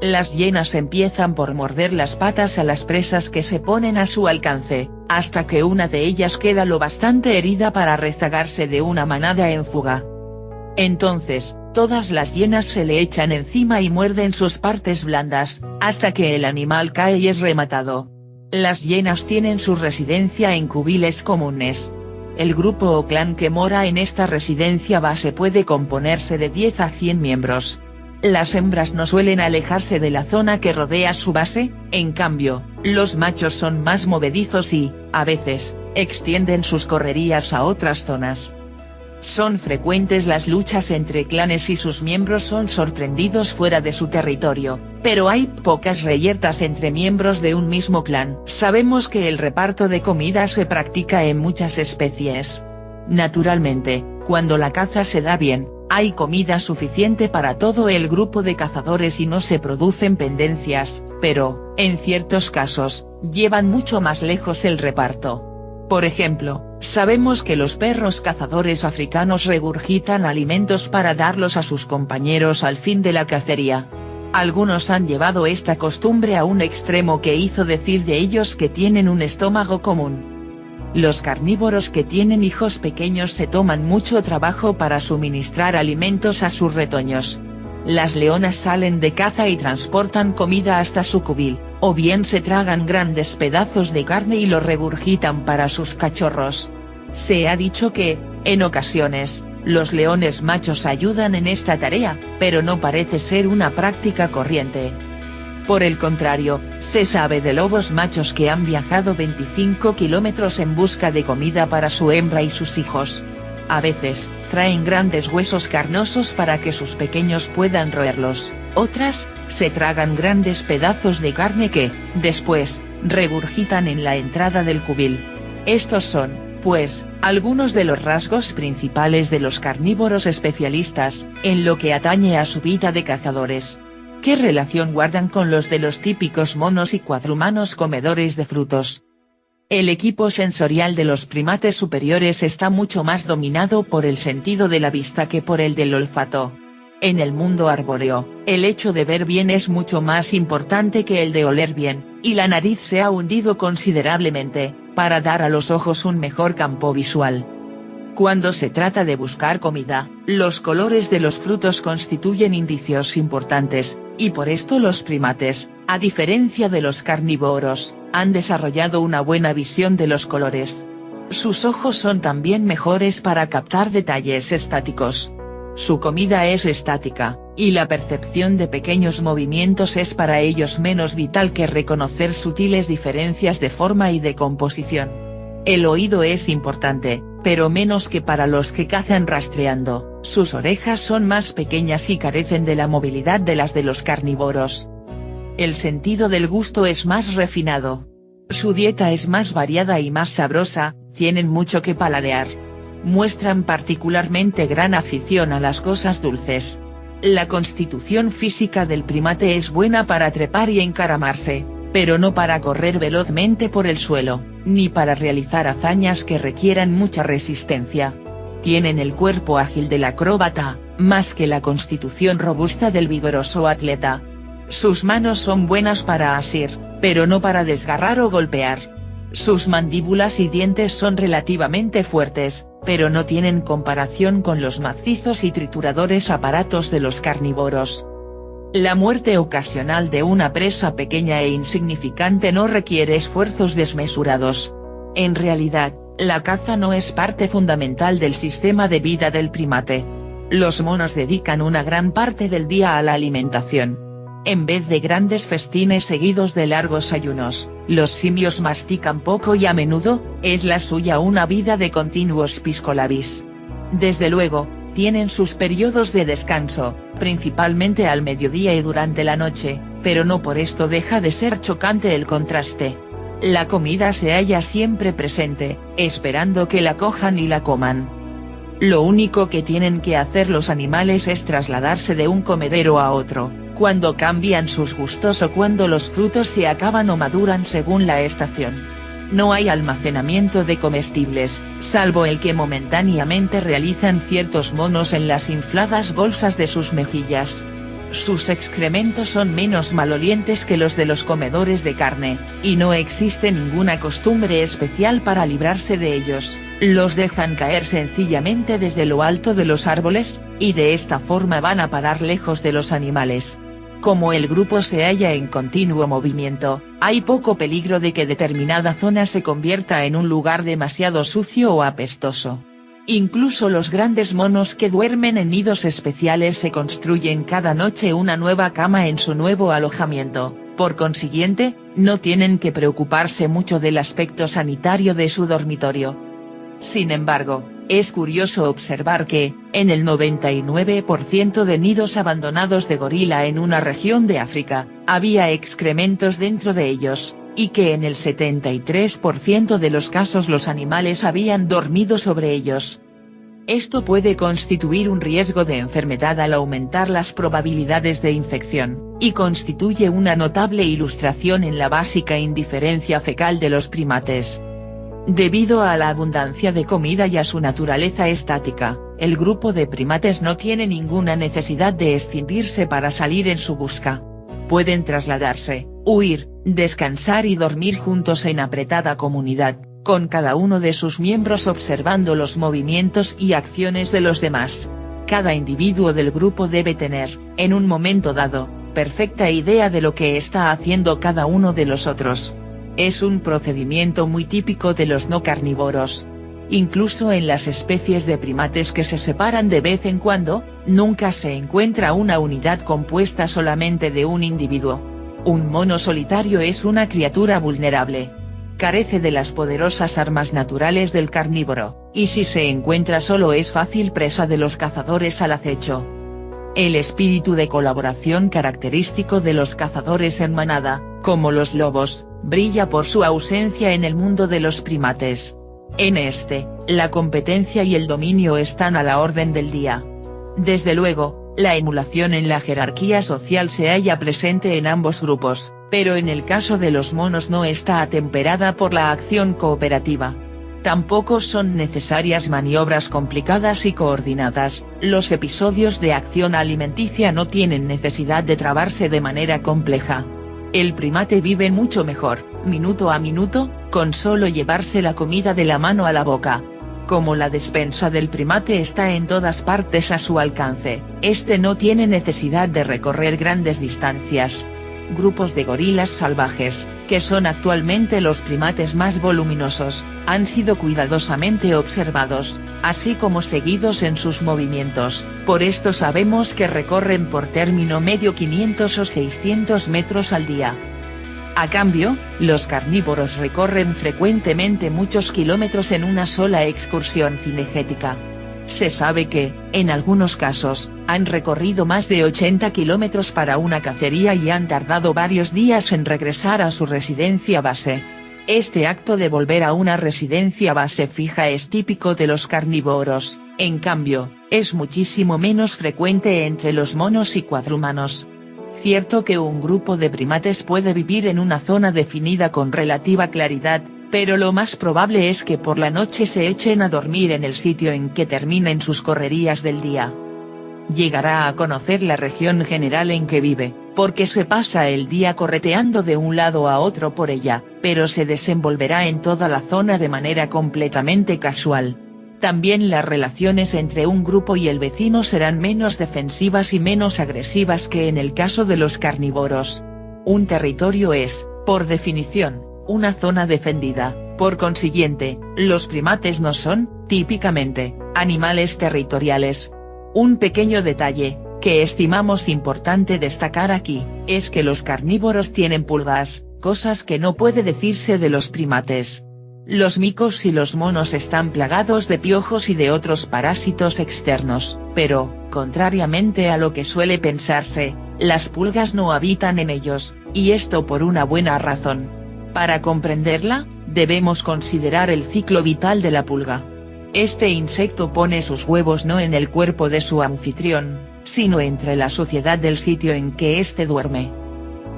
Las hienas empiezan por morder las patas a las presas que se ponen a su alcance, hasta que una de ellas queda lo bastante herida para rezagarse de una manada en fuga. Entonces, todas las hienas se le echan encima y muerden sus partes blandas, hasta que el animal cae y es rematado. Las hienas tienen su residencia en cubiles comunes. El grupo o clan que mora en esta residencia base puede componerse de 10 a 100 miembros. Las hembras no suelen alejarse de la zona que rodea su base, en cambio, los machos son más movedizos y, a veces, extienden sus correrías a otras zonas. Son frecuentes las luchas entre clanes y sus miembros son sorprendidos fuera de su territorio, pero hay pocas reyertas entre miembros de un mismo clan. Sabemos que el reparto de comida se practica en muchas especies. Naturalmente, cuando la caza se da bien, hay comida suficiente para todo el grupo de cazadores y no se producen pendencias, pero, en ciertos casos, llevan mucho más lejos el reparto. Por ejemplo, sabemos que los perros cazadores africanos regurgitan alimentos para darlos a sus compañeros al fin de la cacería. Algunos han llevado esta costumbre a un extremo que hizo decir de ellos que tienen un estómago común. Los carnívoros que tienen hijos pequeños se toman mucho trabajo para suministrar alimentos a sus retoños. Las leonas salen de caza y transportan comida hasta su cubil, o bien se tragan grandes pedazos de carne y lo regurgitan para sus cachorros. Se ha dicho que, en ocasiones, los leones machos ayudan en esta tarea, pero no parece ser una práctica corriente. Por el contrario, se sabe de lobos machos que han viajado 25 kilómetros en busca de comida para su hembra y sus hijos. A veces, traen grandes huesos carnosos para que sus pequeños puedan roerlos, otras, se tragan grandes pedazos de carne que, después, regurgitan en la entrada del cubil. Estos son, pues, algunos de los rasgos principales de los carnívoros especialistas, en lo que atañe a su vida de cazadores. ¿Qué relación guardan con los de los típicos monos y cuadrumanos comedores de frutos? El equipo sensorial de los primates superiores está mucho más dominado por el sentido de la vista que por el del olfato. En el mundo arbóreo, el hecho de ver bien es mucho más importante que el de oler bien, y la nariz se ha hundido considerablemente, para dar a los ojos un mejor campo visual. Cuando se trata de buscar comida, los colores de los frutos constituyen indicios importantes, y por esto los primates, a diferencia de los carnívoros, han desarrollado una buena visión de los colores. Sus ojos son también mejores para captar detalles estáticos. Su comida es estática, y la percepción de pequeños movimientos es para ellos menos vital que reconocer sutiles diferencias de forma y de composición. El oído es importante, pero menos que para los que cazan rastreando, sus orejas son más pequeñas y carecen de la movilidad de las de los carnívoros. El sentido del gusto es más refinado. Su dieta es más variada y más sabrosa, tienen mucho que paladear. Muestran particularmente gran afición a las cosas dulces. La constitución física del primate es buena para trepar y encaramarse, pero no para correr velozmente por el suelo, ni para realizar hazañas que requieran mucha resistencia. Tienen el cuerpo ágil del acróbata, más que la constitución robusta del vigoroso atleta. Sus manos son buenas para asir, pero no para desgarrar o golpear. Sus mandíbulas y dientes son relativamente fuertes, pero no tienen comparación con los macizos y trituradores aparatos de los carnívoros. La muerte ocasional de una presa pequeña e insignificante no requiere esfuerzos desmesurados. En realidad, la caza no es parte fundamental del sistema de vida del primate. Los monos dedican una gran parte del día a la alimentación. En vez de grandes festines seguidos de largos ayunos, los simios mastican poco y a menudo, es la suya una vida de continuos piscolabis. Desde luego, tienen sus periodos de descanso, principalmente al mediodía y durante la noche, pero no por esto deja de ser chocante el contraste. La comida se halla siempre presente, esperando que la cojan y la coman. Lo único que tienen que hacer los animales es trasladarse de un comedero a otro, cuando cambian sus gustos o cuando los frutos se acaban o maduran según la estación. No hay almacenamiento de comestibles, salvo el que momentáneamente realizan ciertos monos en las infladas bolsas de sus mejillas. Sus excrementos son menos malolientes que los de los comedores de carne, y no existe ninguna costumbre especial para librarse de ellos, los dejan caer sencillamente desde lo alto de los árboles, y de esta forma van a parar lejos de los animales. Como el grupo se halla en continuo movimiento, hay poco peligro de que determinada zona se convierta en un lugar demasiado sucio o apestoso. Incluso los grandes monos que duermen en nidos especiales se construyen cada noche una nueva cama en su nuevo alojamiento, por consiguiente, no tienen que preocuparse mucho del aspecto sanitario de su dormitorio. Sin embargo, es curioso observar que, en el 99% de nidos abandonados de gorila en una región de África, había excrementos dentro de ellos, y que en el 73% de los casos los animales habían dormido sobre ellos. Esto puede constituir un riesgo de enfermedad al aumentar las probabilidades de infección, y constituye una notable ilustración en la básica indiferencia fecal de los primates. Debido a la abundancia de comida y a su naturaleza estática, el grupo de primates no tiene ninguna necesidad de escindirse para salir en su busca. Pueden trasladarse, huir, descansar y dormir juntos en apretada comunidad, con cada uno de sus miembros observando los movimientos y acciones de los demás. Cada individuo del grupo debe tener, en un momento dado, perfecta idea de lo que está haciendo cada uno de los otros. Es un procedimiento muy típico de los no carnívoros. Incluso en las especies de primates que se separan de vez en cuando, nunca se encuentra una unidad compuesta solamente de un individuo. Un mono solitario es una criatura vulnerable. Carece de las poderosas armas naturales del carnívoro, y si se encuentra solo es fácil presa de los cazadores al acecho. El espíritu de colaboración característico de los cazadores en manada, como los lobos, brilla por su ausencia en el mundo de los primates. En este, la competencia y el dominio están a la orden del día. Desde luego, la emulación en la jerarquía social se halla presente en ambos grupos, pero en el caso de los monos no está atemperada por la acción cooperativa. Tampoco son necesarias maniobras complicadas y coordinadas, los episodios de acción alimenticia no tienen necesidad de trabarse de manera compleja. El primate vive mucho mejor, minuto a minuto, con solo llevarse la comida de la mano a la boca. Como la despensa del primate está en todas partes a su alcance, este no tiene necesidad de recorrer grandes distancias. Grupos de gorilas salvajes, que son actualmente los primates más voluminosos, han sido cuidadosamente observados, así como seguidos en sus movimientos, por esto sabemos que recorren por término medio 500 o 600 metros al día. A cambio, los carnívoros recorren frecuentemente muchos kilómetros en una sola excursión cinegética. Se sabe que, en algunos casos, han recorrido más de 80 kilómetros para una cacería y han tardado varios días en regresar a su residencia base. Este acto de volver a una residencia base fija es típico de los carnívoros, en cambio, es muchísimo menos frecuente entre los monos y cuadrúmanos. Cierto que un grupo de primates puede vivir en una zona definida con relativa claridad, pero lo más probable es que por la noche se echen a dormir en el sitio en que terminen sus correrías del día. Llegará a conocer la región general en que vive, porque se pasa el día correteando de un lado a otro por ella, pero se desenvolverá en toda la zona de manera completamente casual. También las relaciones entre un grupo y el vecino serán menos defensivas y menos agresivas que en el caso de los carnívoros. Un territorio es, por definición, una zona defendida, por consiguiente, los primates no son, típicamente, animales territoriales. Un pequeño detalle, que estimamos importante destacar aquí, es que los carnívoros tienen pulgas, cosas que no puede decirse de los primates. Los micos y los monos están plagados de piojos y de otros parásitos externos, pero, contrariamente a lo que suele pensarse, las pulgas no habitan en ellos, y esto por una buena razón. Para comprenderla, debemos considerar el ciclo vital de la pulga. Este insecto pone sus huevos no en el cuerpo de su anfitrión, sino entre la suciedad del sitio en que éste duerme.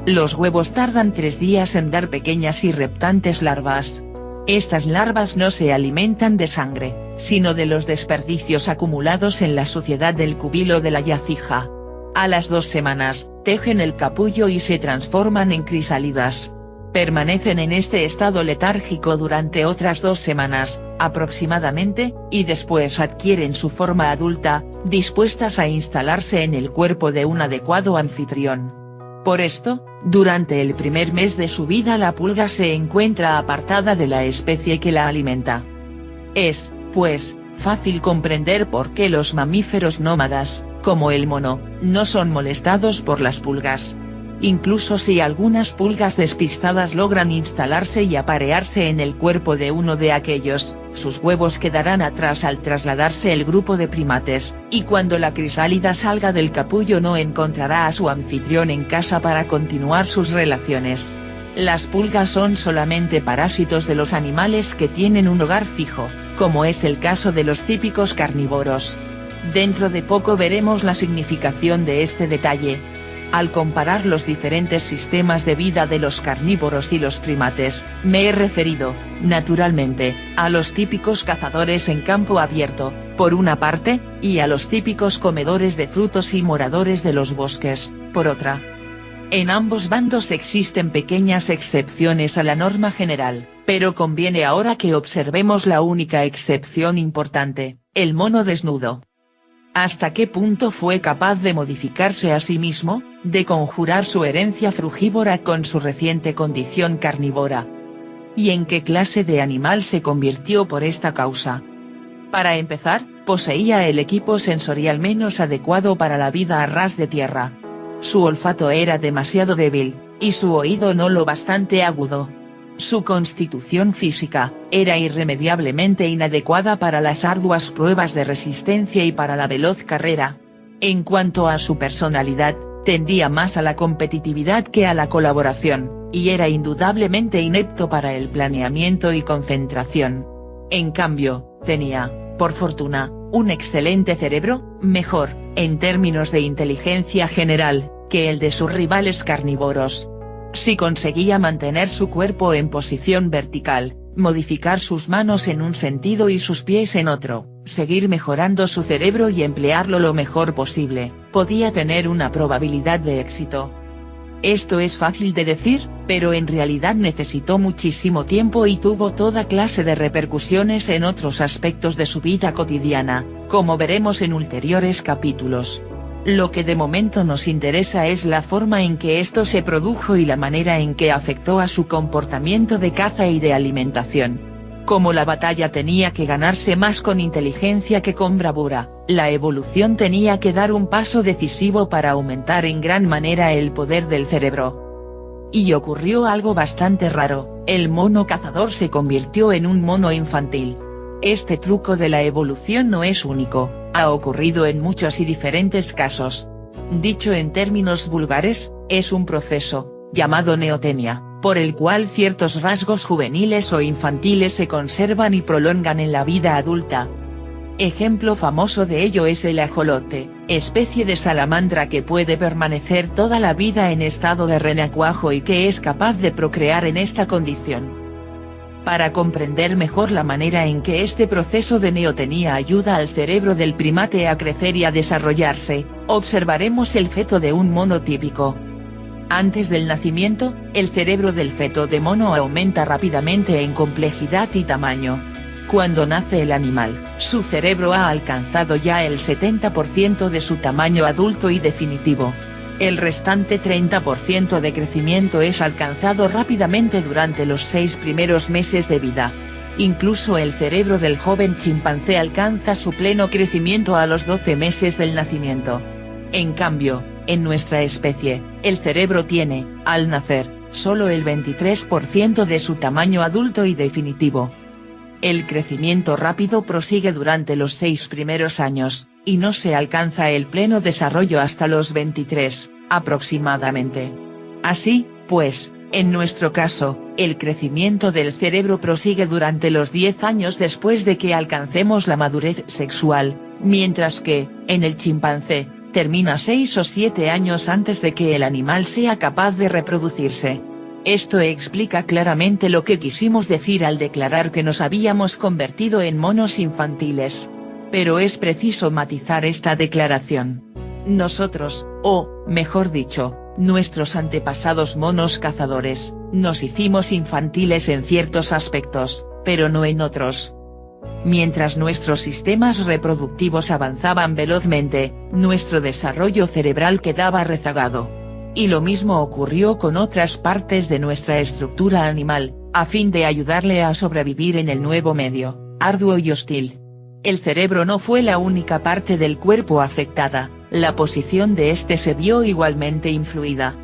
Los huevos tardan 3 días en dar pequeñas y reptantes larvas. Estas larvas no se alimentan de sangre, sino de los desperdicios acumulados en la suciedad del cubilo de la yacija. A las 2 semanas, tejen el capullo y se transforman en crisálidas. Permanecen en este estado letárgico durante otras 2 semanas, aproximadamente, y después adquieren su forma adulta, dispuestas a instalarse en el cuerpo de un adecuado anfitrión. Por esto, durante el primer mes de su vida la pulga se encuentra apartada de la especie que la alimenta. Es, pues, fácil comprender por qué los mamíferos nómadas, como el mono, no son molestados por las pulgas. Incluso si algunas pulgas despistadas logran instalarse y aparearse en el cuerpo de uno de aquellos, sus huevos quedarán atrás al trasladarse el grupo de primates, y cuando la crisálida salga del capullo no encontrará a su anfitrión en casa para continuar sus relaciones. Las pulgas son solamente parásitos de los animales que tienen un hogar fijo, como es el caso de los típicos carnívoros. Dentro de poco veremos la significación de este detalle. Al comparar los diferentes sistemas de vida de los carnívoros y los primates, me he referido, naturalmente, a los típicos cazadores en campo abierto, por una parte, y a los típicos comedores de frutos y moradores de los bosques, por otra. En ambos bandos existen pequeñas excepciones a la norma general, pero conviene ahora que observemos la única excepción importante, el mono desnudo. ¿Hasta qué punto fue capaz de modificarse a sí mismo, de conjurar su herencia frugívora con su reciente condición carnívora? ¿Y en qué clase de animal se convirtió por esta causa? Para empezar, poseía el equipo sensorial menos adecuado para la vida a ras de tierra. Su olfato era demasiado débil, y su oído no lo bastante agudo. Su constitución física, era irremediablemente inadecuada para las arduas pruebas de resistencia y para la veloz carrera. En cuanto a su personalidad, tendía más a la competitividad que a la colaboración, y era indudablemente inepto para el planeamiento y concentración. En cambio, tenía, por fortuna, un excelente cerebro, mejor, en términos de inteligencia general, que el de sus rivales carnívoros. Si conseguía mantener su cuerpo en posición vertical, modificar sus manos en un sentido y sus pies en otro, seguir mejorando su cerebro y emplearlo lo mejor posible, podía tener una probabilidad de éxito. Esto es fácil de decir, pero en realidad necesitó muchísimo tiempo y tuvo toda clase de repercusiones en otros aspectos de su vida cotidiana, como veremos en ulteriores capítulos. Lo que de momento nos interesa es la forma en que esto se produjo y la manera en que afectó a su comportamiento de caza y de alimentación. Como la batalla tenía que ganarse más con inteligencia que con bravura, la evolución tenía que dar un paso decisivo para aumentar en gran manera el poder del cerebro. Y ocurrió algo bastante raro, el mono cazador se convirtió en un mono infantil. Este truco de la evolución no es único, ha ocurrido en muchos y diferentes casos. Dicho en términos vulgares, es un proceso, llamado neotenia, por el cual ciertos rasgos juveniles o infantiles se conservan y prolongan en la vida adulta. Ejemplo famoso de ello es el ajolote, especie de salamandra que puede permanecer toda la vida en estado de renacuajo y que es capaz de procrear en esta condición. Para comprender mejor la manera en que este proceso de neotenia ayuda al cerebro del primate a crecer y a desarrollarse, observaremos el feto de un mono típico. Antes del nacimiento, el cerebro del feto de mono aumenta rápidamente en complejidad y tamaño. Cuando nace el animal, su cerebro ha alcanzado ya el 70% de su tamaño adulto y definitivo. El restante 30% de crecimiento es alcanzado rápidamente durante los 6 primeros meses de vida. Incluso el cerebro del joven chimpancé alcanza su pleno crecimiento a los 12 meses del nacimiento. En cambio, en nuestra especie, el cerebro tiene, al nacer, solo el 23% de su tamaño adulto y definitivo. El crecimiento rápido prosigue durante los 6 primeros años, y no se alcanza el pleno desarrollo hasta los 23, aproximadamente. Así, pues, en nuestro caso, el crecimiento del cerebro prosigue durante los 10 años después de que alcancemos la madurez sexual, mientras que, en el chimpancé, termina 6 o 7 años antes de que el animal sea capaz de reproducirse. Esto explica claramente lo que quisimos decir al declarar que nos habíamos convertido en monos infantiles. Pero es preciso matizar esta declaración. Nosotros, o, mejor dicho, nuestros antepasados monos cazadores, nos hicimos infantiles en ciertos aspectos, pero no en otros. Mientras nuestros sistemas reproductivos avanzaban velozmente, nuestro desarrollo cerebral quedaba rezagado. Y lo mismo ocurrió con otras partes de nuestra estructura animal, a fin de ayudarle a sobrevivir en el nuevo medio, arduo y hostil. El cerebro no fue la única parte del cuerpo afectada, la posición de este se vio igualmente influida.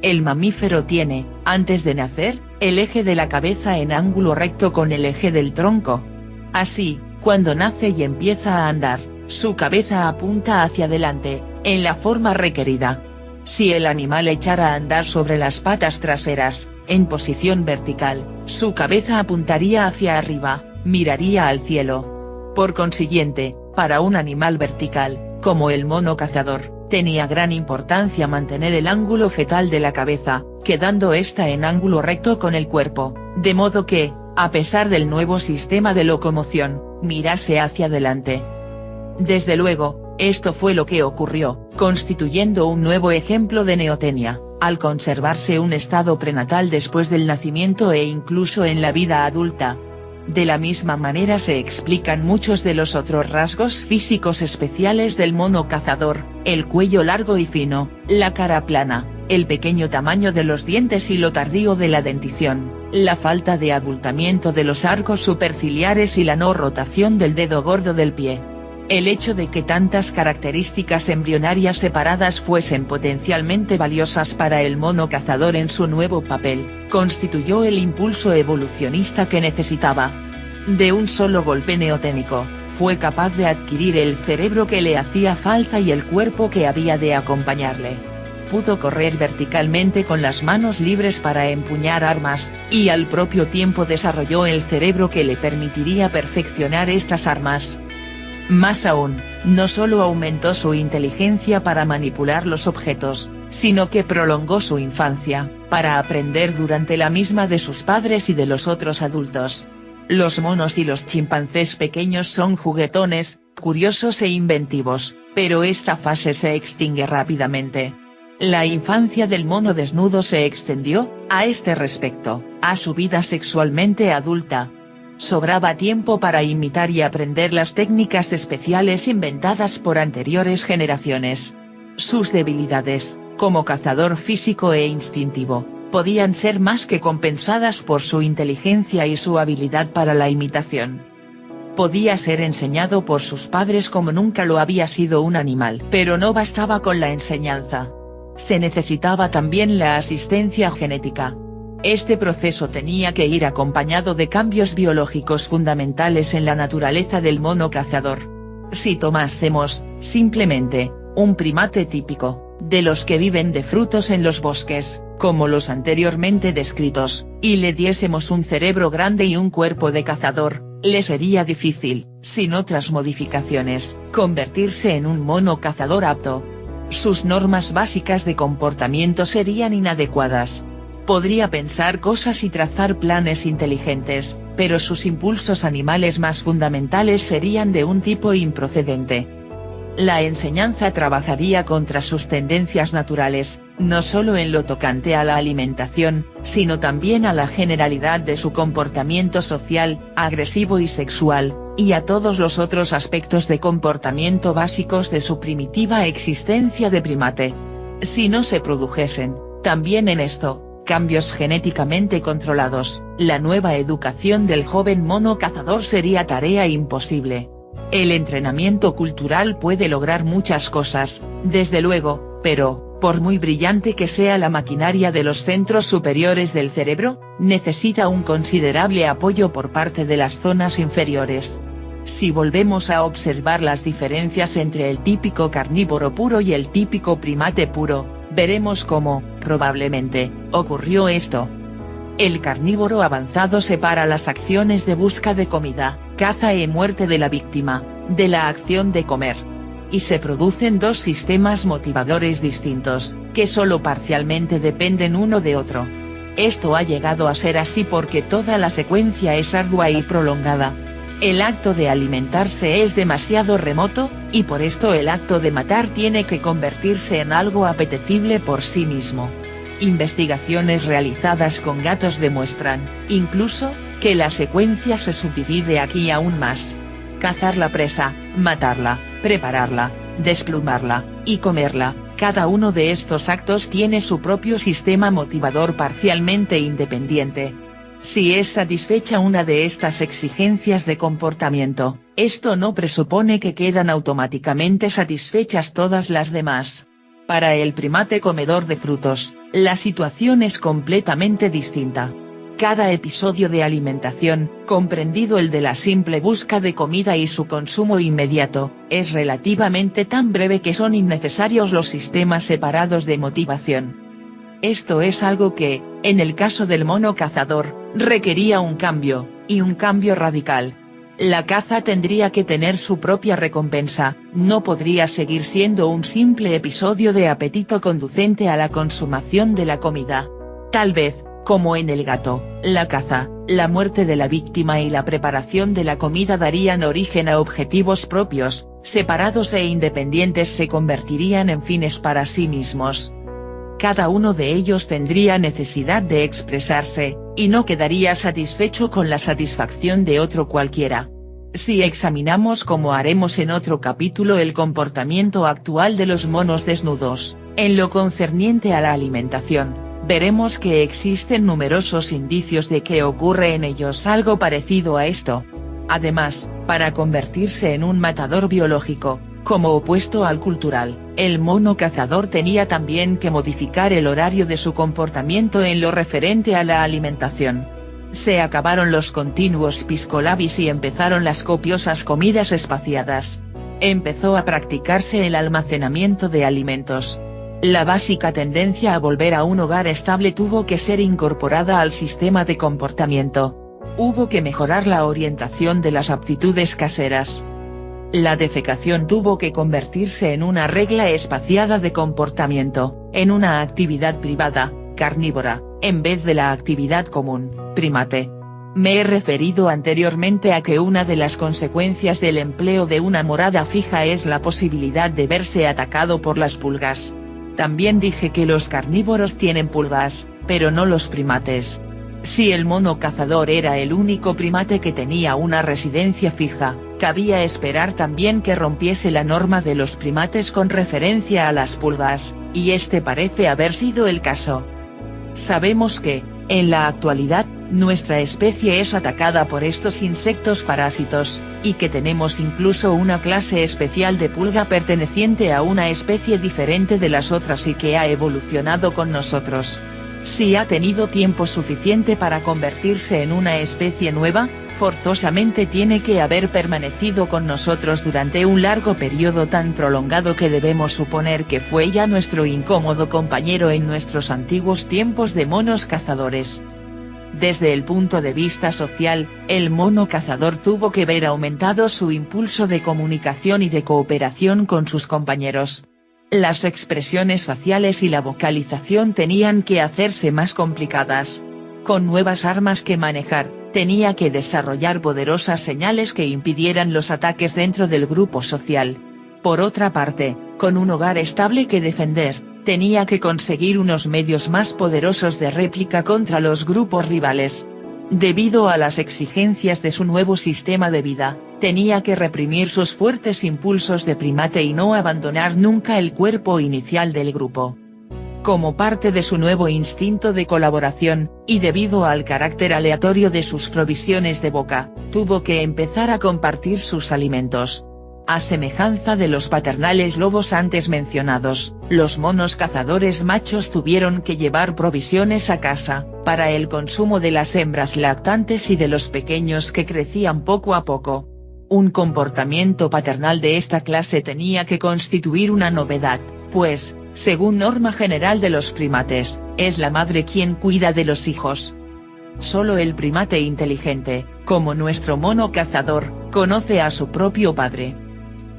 El mamífero tiene, antes de nacer, el eje de la cabeza en ángulo recto con el eje del tronco. Así, cuando nace y empieza a andar, su cabeza apunta hacia adelante, en la forma requerida. Si el animal echara a andar sobre las patas traseras, en posición vertical, su cabeza apuntaría hacia arriba, miraría al cielo. Por consiguiente, para un animal vertical, como el mono cazador, tenía gran importancia mantener el ángulo fetal de la cabeza, quedando ésta en ángulo recto con el cuerpo, de modo que, a pesar del nuevo sistema de locomoción, mirase hacia adelante. Desde luego, esto fue lo que ocurrió, constituyendo un nuevo ejemplo de neotenia, al conservarse un estado prenatal después del nacimiento e incluso en la vida adulta. De la misma manera se explican muchos de los otros rasgos físicos especiales del mono cazador, el cuello largo y fino, la cara plana, el pequeño tamaño de los dientes y lo tardío de la dentición, la falta de abultamiento de los arcos superciliares y la no rotación del dedo gordo del pie. El hecho de que tantas características embrionarias separadas fuesen potencialmente valiosas para el mono cazador en su nuevo papel, constituyó el impulso evolucionista que necesitaba. De un solo golpe neoténico, fue capaz de adquirir el cerebro que le hacía falta y el cuerpo que había de acompañarle. Pudo correr verticalmente con las manos libres para empuñar armas, y al propio tiempo desarrolló el cerebro que le permitiría perfeccionar estas armas. Más aún, no solo aumentó su inteligencia para manipular los objetos, sino que prolongó su infancia, para aprender durante la misma de sus padres y de los otros adultos. Los monos y los chimpancés pequeños son juguetones, curiosos e inventivos, pero esta fase se extingue rápidamente. La infancia del mono desnudo se extendió, a este respecto, a su vida sexualmente adulta. Sobraba tiempo para imitar y aprender las técnicas especiales inventadas por anteriores generaciones. Sus debilidades, como cazador físico e instintivo, podían ser más que compensadas por su inteligencia y su habilidad para la imitación. Podía ser enseñado por sus padres como nunca lo había sido un animal. Pero no bastaba con la enseñanza. Se necesitaba también la asistencia genética. Este proceso tenía que ir acompañado de cambios biológicos fundamentales en la naturaleza del mono cazador. Si tomásemos, simplemente, un primate típico, de los que viven de frutos en los bosques, como los anteriormente descritos, y le diésemos un cerebro grande y un cuerpo de cazador, le sería difícil, sin otras modificaciones, convertirse en un mono cazador apto. Sus normas básicas de comportamiento serían inadecuadas. Podría pensar cosas y trazar planes inteligentes, pero sus impulsos animales más fundamentales serían de un tipo improcedente. La enseñanza trabajaría contra sus tendencias naturales, no solo en lo tocante a la alimentación, sino también a la generalidad de su comportamiento social, agresivo y sexual, y a todos los otros aspectos de comportamiento básicos de su primitiva existencia de primate. Si no se produjesen, también en esto, cambios genéticamente controlados, la nueva educación del joven mono cazador sería tarea imposible. El entrenamiento cultural puede lograr muchas cosas, desde luego, pero, por muy brillante que sea la maquinaria de los centros superiores del cerebro, necesita un considerable apoyo por parte de las zonas inferiores. Si volvemos a observar las diferencias entre el típico carnívoro puro y el típico primate puro, veremos cómo, probablemente, ocurrió esto. El carnívoro avanzado separa las acciones de busca de comida, caza y muerte de la víctima, de la acción de comer. Y se producen dos sistemas motivadores distintos, que solo parcialmente dependen uno de otro. Esto ha llegado a ser así porque toda la secuencia es ardua y prolongada. El acto de alimentarse es demasiado remoto, y por esto el acto de matar tiene que convertirse en algo apetecible por sí mismo. Investigaciones realizadas con gatos demuestran, incluso, que la secuencia se subdivide aquí aún más. Cazar la presa, matarla, prepararla, desplumarla, y comerla, cada uno de estos actos tiene su propio sistema motivador parcialmente independiente. Si es satisfecha una de estas exigencias de comportamiento, esto no presupone que quedan automáticamente satisfechas todas las demás. Para el primate comedor de frutos, la situación es completamente distinta. Cada episodio de alimentación, comprendido el de la simple busca de comida y su consumo inmediato, es relativamente tan breve que son innecesarios los sistemas separados de motivación. Esto es algo que, en el caso del mono cazador, requería un cambio, Y un cambio radical. La caza tendría que tener su propia recompensa, no podría seguir siendo un simple episodio de apetito conducente a la consumación de la comida. Tal vez, como en el gato, la caza, la muerte de la víctima y la preparación de la comida darían origen a objetivos propios, separados e independientes se convertirían en fines para sí mismos. Cada uno de ellos tendría necesidad de expresarse, y no quedaría satisfecho con la satisfacción de otro cualquiera. Si examinamos como haremos en otro capítulo el comportamiento actual de los monos desnudos, en lo concerniente a la alimentación, veremos que existen numerosos indicios de que ocurre en ellos algo parecido a esto. Además, para convertirse en un matador biológico, como opuesto al cultural, el mono cazador tenía también que modificar el horario de su comportamiento en lo referente a la alimentación. Se acabaron los continuos piscolabis y empezaron las copiosas comidas espaciadas. Empezó a practicarse el almacenamiento de alimentos. La básica tendencia a volver a un hogar estable tuvo que ser incorporada al sistema de comportamiento. Hubo que mejorar la orientación de las aptitudes caseras. La defecación tuvo que convertirse en una regla espaciada de comportamiento, en una actividad privada, carnívora, en vez de la actividad común, primate. Me he referido anteriormente a que una de las consecuencias del empleo de una morada fija es la posibilidad de verse atacado por las pulgas. También dije que los carnívoros tienen pulgas, pero no los primates. Si el mono cazador era el único primate que tenía una residencia fija, cabía esperar también que rompiese la norma de los primates con referencia a las pulgas, y este parece haber sido el caso. Sabemos que, en la actualidad, nuestra especie es atacada por estos insectos parásitos, y que tenemos incluso una clase especial de pulga perteneciente a una especie diferente de las otras y que ha evolucionado con nosotros. Si ha tenido tiempo suficiente para convertirse en una especie nueva, forzosamente tiene que haber permanecido con nosotros durante un largo periodo tan prolongado que debemos suponer que fue ya nuestro incómodo compañero en nuestros antiguos tiempos de monos cazadores. Desde el punto de vista social, el mono cazador tuvo que ver aumentado su impulso de comunicación y de cooperación con sus compañeros. Las expresiones faciales y la vocalización tenían que hacerse más complicadas. Con nuevas armas que manejar, tenía que desarrollar poderosas señales que impidieran los ataques dentro del grupo social. Por otra parte, con un hogar estable que defender, tenía que conseguir unos medios más poderosos de réplica contra los grupos rivales. Debido a las exigencias de su nuevo sistema de vida, tenía que reprimir sus fuertes impulsos de primate y no abandonar nunca el cuerpo inicial del grupo. Como parte de su nuevo instinto de colaboración, y debido al carácter aleatorio de sus provisiones de boca, tuvo que empezar a compartir sus alimentos. A semejanza de los paternales lobos antes mencionados, los monos cazadores machos tuvieron que llevar provisiones a casa, para el consumo de las hembras lactantes y de los pequeños que crecían poco a poco. Un comportamiento paternal de esta clase tenía que constituir una novedad, pues, según norma general de los primates, es la madre quien cuida de los hijos. Solo el primate inteligente, como nuestro mono cazador, conoce a su propio padre.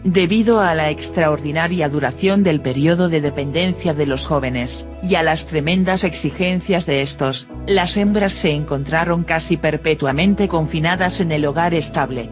Debido a la extraordinaria duración del periodo de dependencia de los jóvenes, y a las tremendas exigencias de estos, las hembras se encontraron casi perpetuamente confinadas en el hogar estable.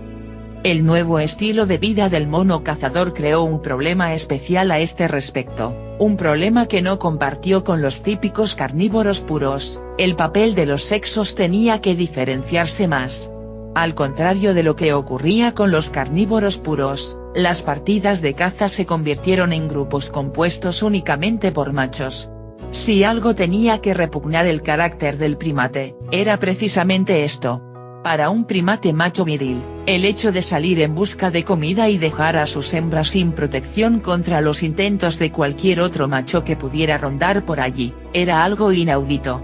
El nuevo estilo de vida del mono cazador creó un problema especial a este respecto, un problema que no compartió con los típicos carnívoros puros. El papel de los sexos tenía que diferenciarse más. Al contrario de lo que ocurría con los carnívoros puros, las partidas de caza se convirtieron en grupos compuestos únicamente por machos. Si algo tenía que repugnar el carácter del primate, era precisamente esto. Para un primate macho viril, el hecho de salir en busca de comida y dejar a sus hembras sin protección contra los intentos de cualquier otro macho que pudiera rondar por allí, era algo inaudito.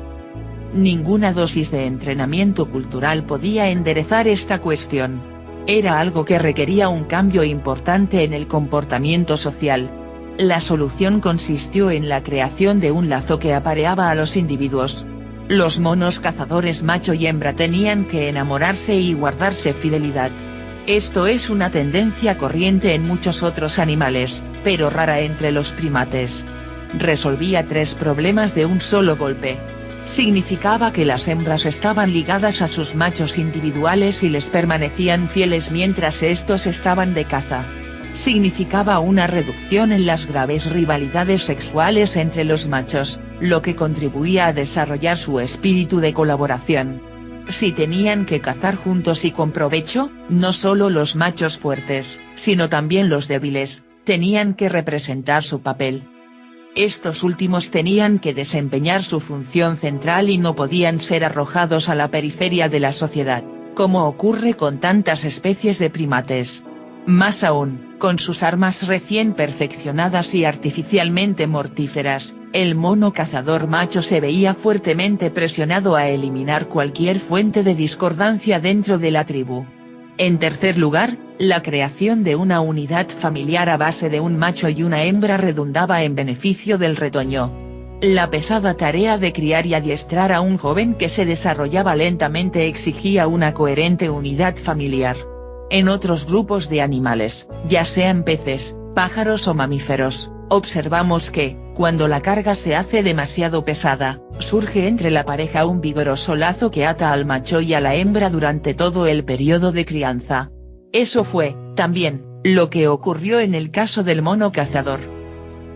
Ninguna dosis de entrenamiento cultural podía enderezar esta cuestión. Era algo que requería un cambio importante en el comportamiento social. La solución consistió en la creación de un lazo que apareaba a los individuos. Los monos cazadores macho y hembra tenían que enamorarse y guardarse fidelidad. Esto es una tendencia corriente en muchos otros animales, pero rara entre los primates. Resolvía 3 problemas de un solo golpe. Significaba que las hembras estaban ligadas a sus machos individuales y les permanecían fieles mientras estos estaban de caza. Significaba una reducción en las graves rivalidades sexuales entre los machos, lo que contribuía a desarrollar su espíritu de colaboración. Si tenían que cazar juntos y con provecho, no solo los machos fuertes, sino también los débiles, tenían que representar su papel. Estos últimos tenían que desempeñar su función central y no podían ser arrojados a la periferia de la sociedad, como ocurre con tantas especies de primates. Más aún, con sus armas recién perfeccionadas y artificialmente mortíferas, el mono cazador macho se veía fuertemente presionado a eliminar cualquier fuente de discordancia dentro de la tribu. En tercer lugar, la creación de una unidad familiar a base de un macho y una hembra redundaba en beneficio del retoño. La pesada tarea de criar y adiestrar a un joven que se desarrollaba lentamente exigía una coherente unidad familiar. En otros grupos de animales, ya sean peces, pájaros o mamíferos, observamos que, cuando la carga se hace demasiado pesada, surge entre la pareja un vigoroso lazo que ata al macho y a la hembra durante todo el periodo de crianza. Eso fue, también, lo que ocurrió en el caso del mono cazador.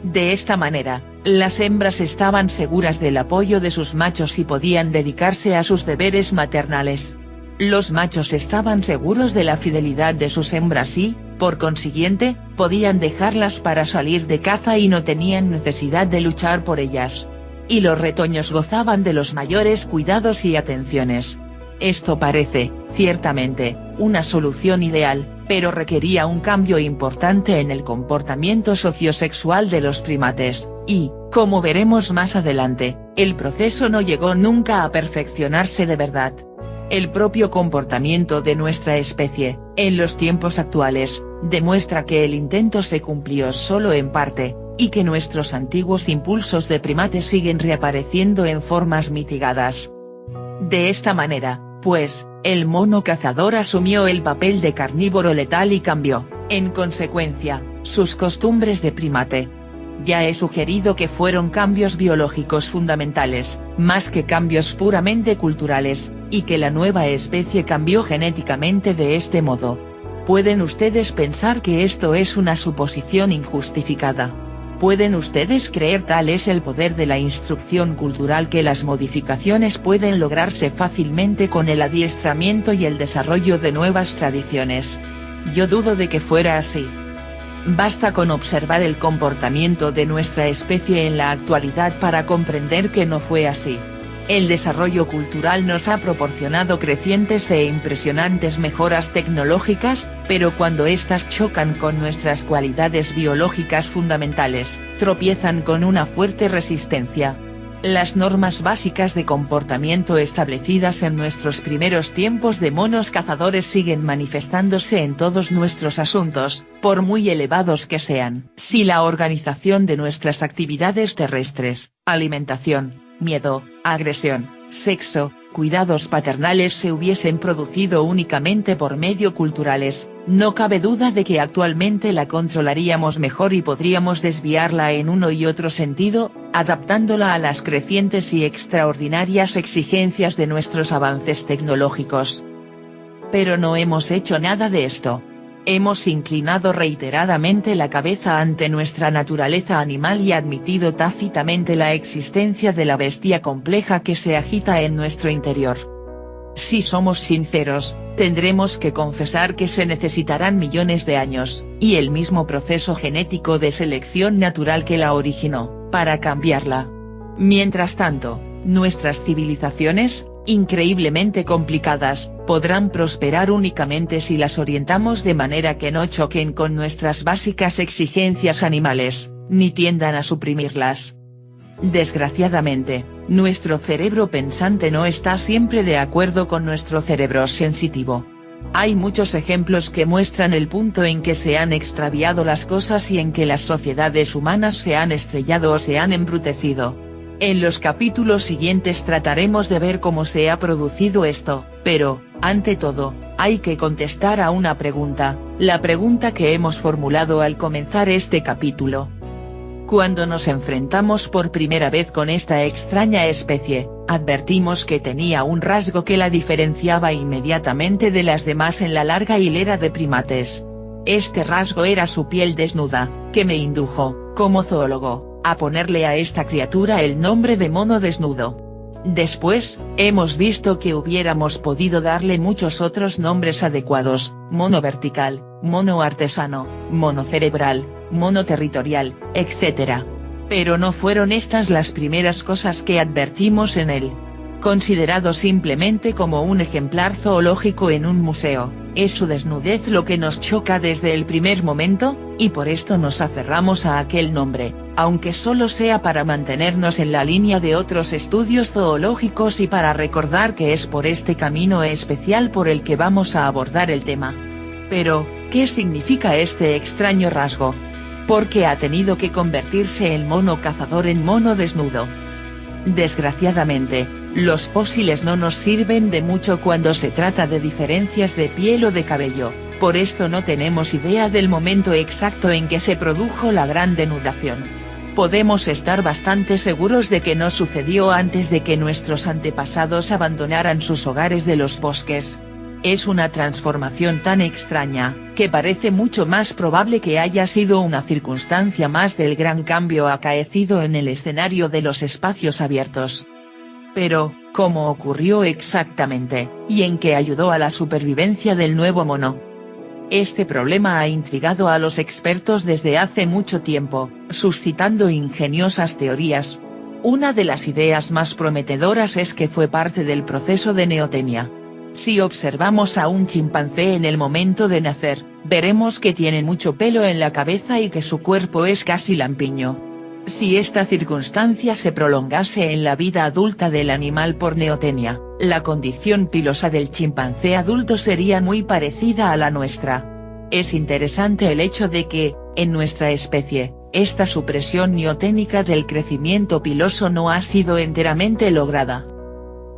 De esta manera, las hembras estaban seguras del apoyo de sus machos y podían dedicarse a sus deberes maternales. Los machos estaban seguros de la fidelidad de sus hembras y, por consiguiente, podían dejarlas para salir de caza y no tenían necesidad de luchar por ellas. Y los retoños gozaban de los mayores cuidados y atenciones. Esto parece, ciertamente, una solución ideal, pero requería un cambio importante en el comportamiento sociosexual de los primates, y, como veremos más adelante, el proceso no llegó nunca a perfeccionarse de verdad. El propio comportamiento de nuestra especie, en los tiempos actuales, demuestra que el intento se cumplió solo en parte, y que nuestros antiguos impulsos de primates siguen reapareciendo en formas mitigadas. De esta manera, pues, el mono cazador asumió el papel de carnívoro letal y cambió, en consecuencia, sus costumbres de primate. Ya he sugerido que fueron cambios biológicos fundamentales, más que cambios puramente culturales, y que la nueva especie cambió genéticamente de este modo. Pueden ustedes pensar que esto es una suposición injustificada. ¿Pueden ustedes creer tal es el poder de la instrucción cultural que las modificaciones pueden lograrse fácilmente con el adiestramiento y el desarrollo de nuevas tradiciones? Yo dudo de que fuera así. Basta con observar el comportamiento de nuestra especie en la actualidad para comprender que no fue así. El desarrollo cultural nos ha proporcionado crecientes e impresionantes mejoras tecnológicas, pero cuando éstas chocan con nuestras cualidades biológicas fundamentales, tropiezan con una fuerte resistencia. Las normas básicas de comportamiento establecidas en nuestros primeros tiempos de monos cazadores siguen manifestándose en todos nuestros asuntos, por muy elevados que sean. Si la organización de nuestras actividades terrestres, alimentación, miedo, agresión, sexo, cuidados paternales se hubiesen producido únicamente por medio culturales, no cabe duda de que actualmente la controlaríamos mejor y podríamos desviarla en uno y otro sentido, adaptándola a las crecientes y extraordinarias exigencias de nuestros avances tecnológicos. Pero no hemos hecho nada de esto. Hemos inclinado reiteradamente la cabeza ante nuestra naturaleza animal y admitido tácitamente la existencia de la bestia compleja que se agita en nuestro interior. Si somos sinceros, tendremos que confesar que se necesitarán millones de años, y el mismo proceso genético de selección natural que la originó, para cambiarla. Mientras tanto, nuestras civilizaciones, increíblemente complicadas, podrán prosperar únicamente si las orientamos de manera que no choquen con nuestras básicas exigencias animales, ni tiendan a suprimirlas. Desgraciadamente, nuestro cerebro pensante no está siempre de acuerdo con nuestro cerebro sensitivo. Hay muchos ejemplos que muestran el punto en que se han extraviado las cosas y en que las sociedades humanas se han estrellado o se han embrutecido. En los capítulos siguientes trataremos de ver cómo se ha producido esto, pero, ante todo, hay que contestar a una pregunta, la pregunta que hemos formulado al comenzar este capítulo. Cuando nos enfrentamos por primera vez con esta extraña especie, advertimos que tenía un rasgo que la diferenciaba inmediatamente de las demás en la larga hilera de primates. Este rasgo era su piel desnuda, que me indujo, como zoólogo, a ponerle a esta criatura el nombre de mono desnudo. Después, hemos visto que hubiéramos podido darle muchos otros nombres adecuados, mono vertical, mono artesano, mono cerebral, mono territorial, etc. Pero no fueron estas las primeras cosas que advertimos en él. Considerado simplemente como un ejemplar zoológico en un museo, es su desnudez lo que nos choca desde el primer momento, y por esto nos aferramos a aquel nombre, aunque solo sea para mantenernos en la línea de otros estudios zoológicos y para recordar que es por este camino especial por el que vamos a abordar el tema. Pero, ¿qué significa este extraño rasgo? ¿Por qué ha tenido que convertirse el mono cazador en mono desnudo? Desgraciadamente, los fósiles no nos sirven de mucho cuando se trata de diferencias de piel o de cabello, por esto no tenemos idea del momento exacto en que se produjo la gran denudación. Podemos estar bastante seguros de que no sucedió antes de que nuestros antepasados abandonaran sus hogares de los bosques. Es una transformación tan extraña, que parece mucho más probable que haya sido una circunstancia más del gran cambio acaecido en el escenario de los espacios abiertos. Pero, ¿cómo ocurrió exactamente, y en qué ayudó a la supervivencia del nuevo mono? Este problema ha intrigado a los expertos desde hace mucho tiempo, suscitando ingeniosas teorías. Una de las ideas más prometedoras es que fue parte del proceso de neotenia. Si observamos a un chimpancé en el momento de nacer, veremos que tiene mucho pelo en la cabeza y que su cuerpo es casi lampiño. Si esta circunstancia se prolongase en la vida adulta del animal por neotenia, la condición pilosa del chimpancé adulto sería muy parecida a la nuestra. Es interesante el hecho de que, en nuestra especie, esta supresión neoténica del crecimiento piloso no ha sido enteramente lograda.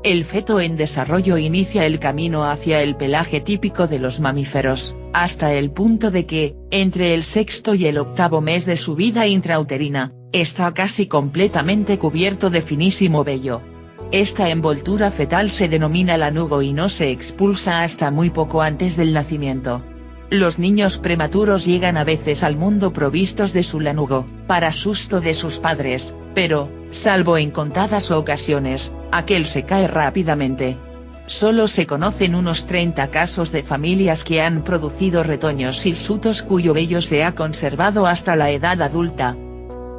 El feto en desarrollo inicia el camino hacia el pelaje típico de los mamíferos, hasta el punto de que, entre el sexto y el octavo mes de su vida intrauterina, está casi completamente cubierto de finísimo vello. Esta envoltura fetal se denomina lanugo y no se expulsa hasta muy poco antes del nacimiento. Los niños prematuros llegan a veces al mundo provistos de su lanugo, para susto de sus padres, pero, salvo en contadas ocasiones, aquel se cae rápidamente. Solo se conocen unos 30 casos de familias que han producido retoños hirsutos cuyo vello se ha conservado hasta la edad adulta.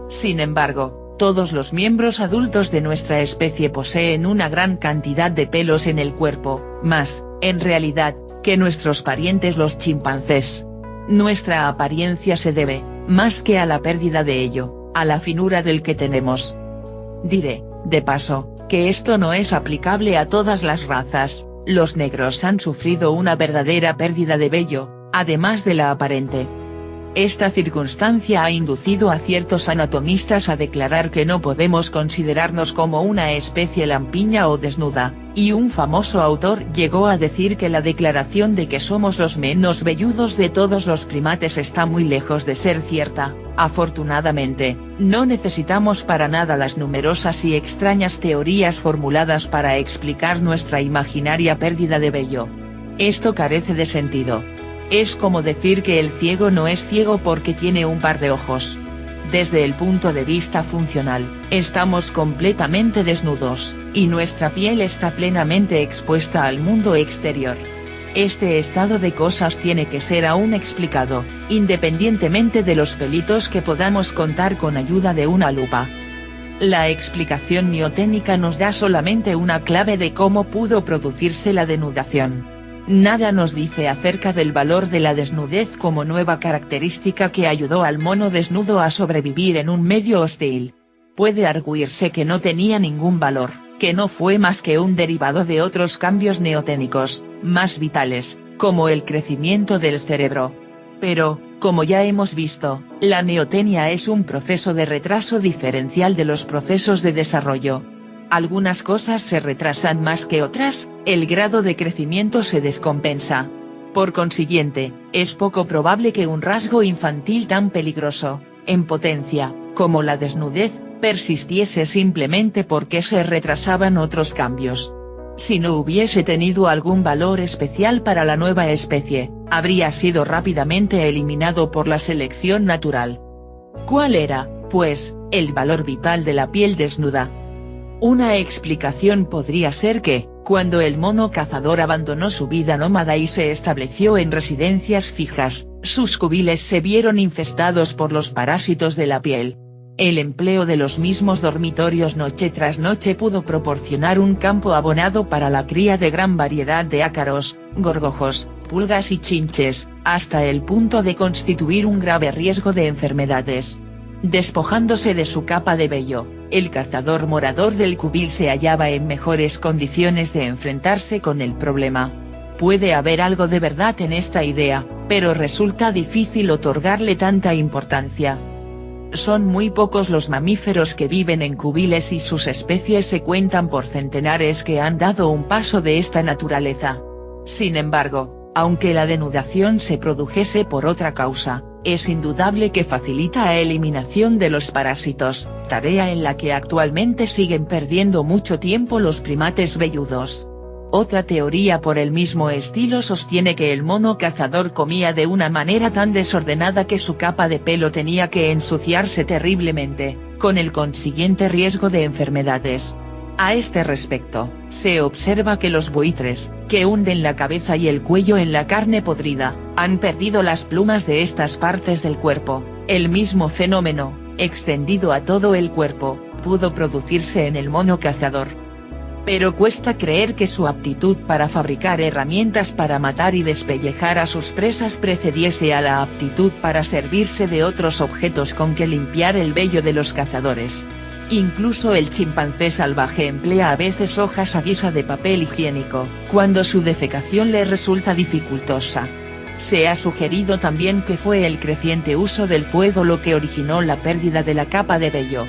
Sin embargo, todos los miembros adultos de nuestra especie poseen una gran cantidad de pelos en el cuerpo, más, en realidad, que nuestros parientes los chimpancés. Nuestra apariencia se debe, más que a la pérdida de ello, a la finura del que tenemos. Diré, de paso, que esto no es aplicable a todas las razas, los negros han sufrido una verdadera pérdida de vello, además de la aparente. Esta circunstancia ha inducido a ciertos anatomistas a declarar que no podemos considerarnos como una especie lampiña o desnuda, y un famoso autor llegó a decir que la declaración de que somos los menos velludos de todos los primates está muy lejos de ser cierta. Afortunadamente, no necesitamos para nada las numerosas y extrañas teorías formuladas para explicar nuestra imaginaria pérdida de vello. Esto carece de sentido. Es como decir que el ciego no es ciego porque tiene un par de ojos. Desde el punto de vista funcional, estamos completamente desnudos, y nuestra piel está plenamente expuesta al mundo exterior. Este estado de cosas tiene que ser aún explicado, independientemente de los pelitos que podamos contar con ayuda de una lupa. La explicación neoténica nos da solamente una clave de cómo pudo producirse la denudación. Nada nos dice acerca del valor de la desnudez como nueva característica que ayudó al mono desnudo a sobrevivir en un medio hostil. Puede arguirse que no tenía ningún valor, que no fue más que un derivado de otros cambios neoténicos, más vitales, como el crecimiento del cerebro. Pero, Como ya hemos visto, la neotenia es un proceso de retraso diferencial de los procesos de desarrollo. Algunas cosas se retrasan más que otras, el grado de crecimiento se descompensa. Por consiguiente, es poco probable que un rasgo infantil tan peligroso, en potencia, como la desnudez, persistiese simplemente porque se retrasaban otros cambios. Si no hubiese tenido algún valor especial para la nueva especie, habría sido rápidamente eliminado por la selección natural. ¿Cuál era, pues, el valor vital de la piel desnuda? Una explicación podría ser que, cuando el mono cazador abandonó su vida nómada y se estableció en residencias fijas, sus cubiles se vieron infestados por los parásitos de la piel. El empleo de los mismos dormitorios noche tras noche pudo proporcionar un campo abonado para la cría de gran variedad de ácaros, gorgojos, pulgas y chinches, hasta el punto de constituir un grave riesgo de enfermedades. Despojándose de su capa de vello, el cazador morador del cubil se hallaba en mejores condiciones de enfrentarse con el problema. Puede haber algo de verdad en esta idea, pero resulta difícil otorgarle tanta importancia. Son muy pocos los mamíferos que viven en cubiles y sus especies se cuentan por centenares que han dado un paso de esta naturaleza. Sin embargo, aunque la denudación se produjese por otra causa, es indudable que facilita la eliminación de los parásitos, tarea en la que actualmente siguen perdiendo mucho tiempo los primates velludos. Otra teoría por el mismo estilo sostiene que el mono cazador comía de una manera tan desordenada que su capa de pelo tenía que ensuciarse terriblemente, con el consiguiente riesgo de enfermedades. A este respecto, se observa que los buitres, que hunden la cabeza y el cuello en la carne podrida, han perdido las plumas de estas partes del cuerpo. El mismo fenómeno, extendido a todo el cuerpo, pudo producirse en el mono cazador. Pero cuesta creer que su aptitud para fabricar herramientas para matar y despellejar a sus presas precediese a la aptitud para servirse de otros objetos con que limpiar el vello de los cazadores. Incluso el chimpancé salvaje emplea a veces hojas a guisa de papel higiénico, cuando su defecación le resulta dificultosa. Se ha sugerido también que fue el creciente uso del fuego lo que originó la pérdida de la capa de vello.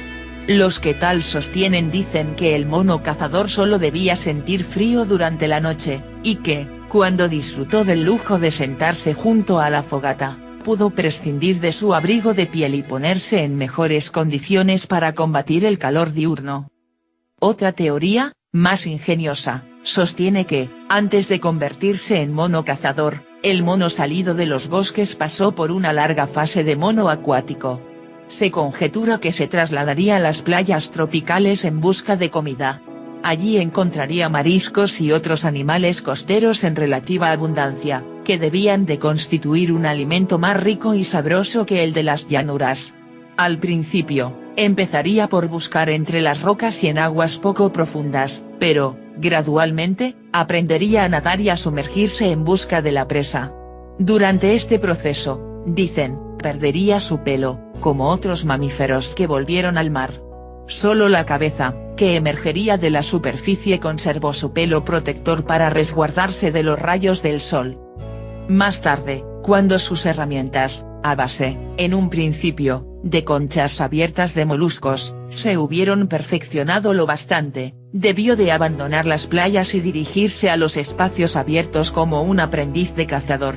Los que tal sostienen dicen que el mono cazador solo debía sentir frío durante la noche, y que, cuando disfrutó del lujo de sentarse junto a la fogata, pudo prescindir de su abrigo de piel y ponerse en mejores condiciones para combatir el calor diurno. Otra teoría, más ingeniosa, sostiene que, antes de convertirse en mono cazador, el mono salido de los bosques pasó por una larga fase de mono acuático. Se conjetura que se trasladaría a las playas tropicales en busca de comida. Allí encontraría mariscos y otros animales costeros en relativa abundancia, que debían de constituir un alimento más rico y sabroso que el de las llanuras. Al principio, empezaría por buscar entre las rocas y en aguas poco profundas, pero, gradualmente, aprendería a nadar y a sumergirse en busca de la presa. Durante este proceso, dicen, perdería su pelo, como otros mamíferos que volvieron al mar. Solo la cabeza, que emergería de la superficie, conservó su pelo protector para resguardarse de los rayos del sol. Más tarde, cuando sus herramientas, a base, en un principio, de conchas abiertas de moluscos, se hubieron perfeccionado lo bastante, debió de abandonar las playas y dirigirse a los espacios abiertos como un aprendiz de cazador.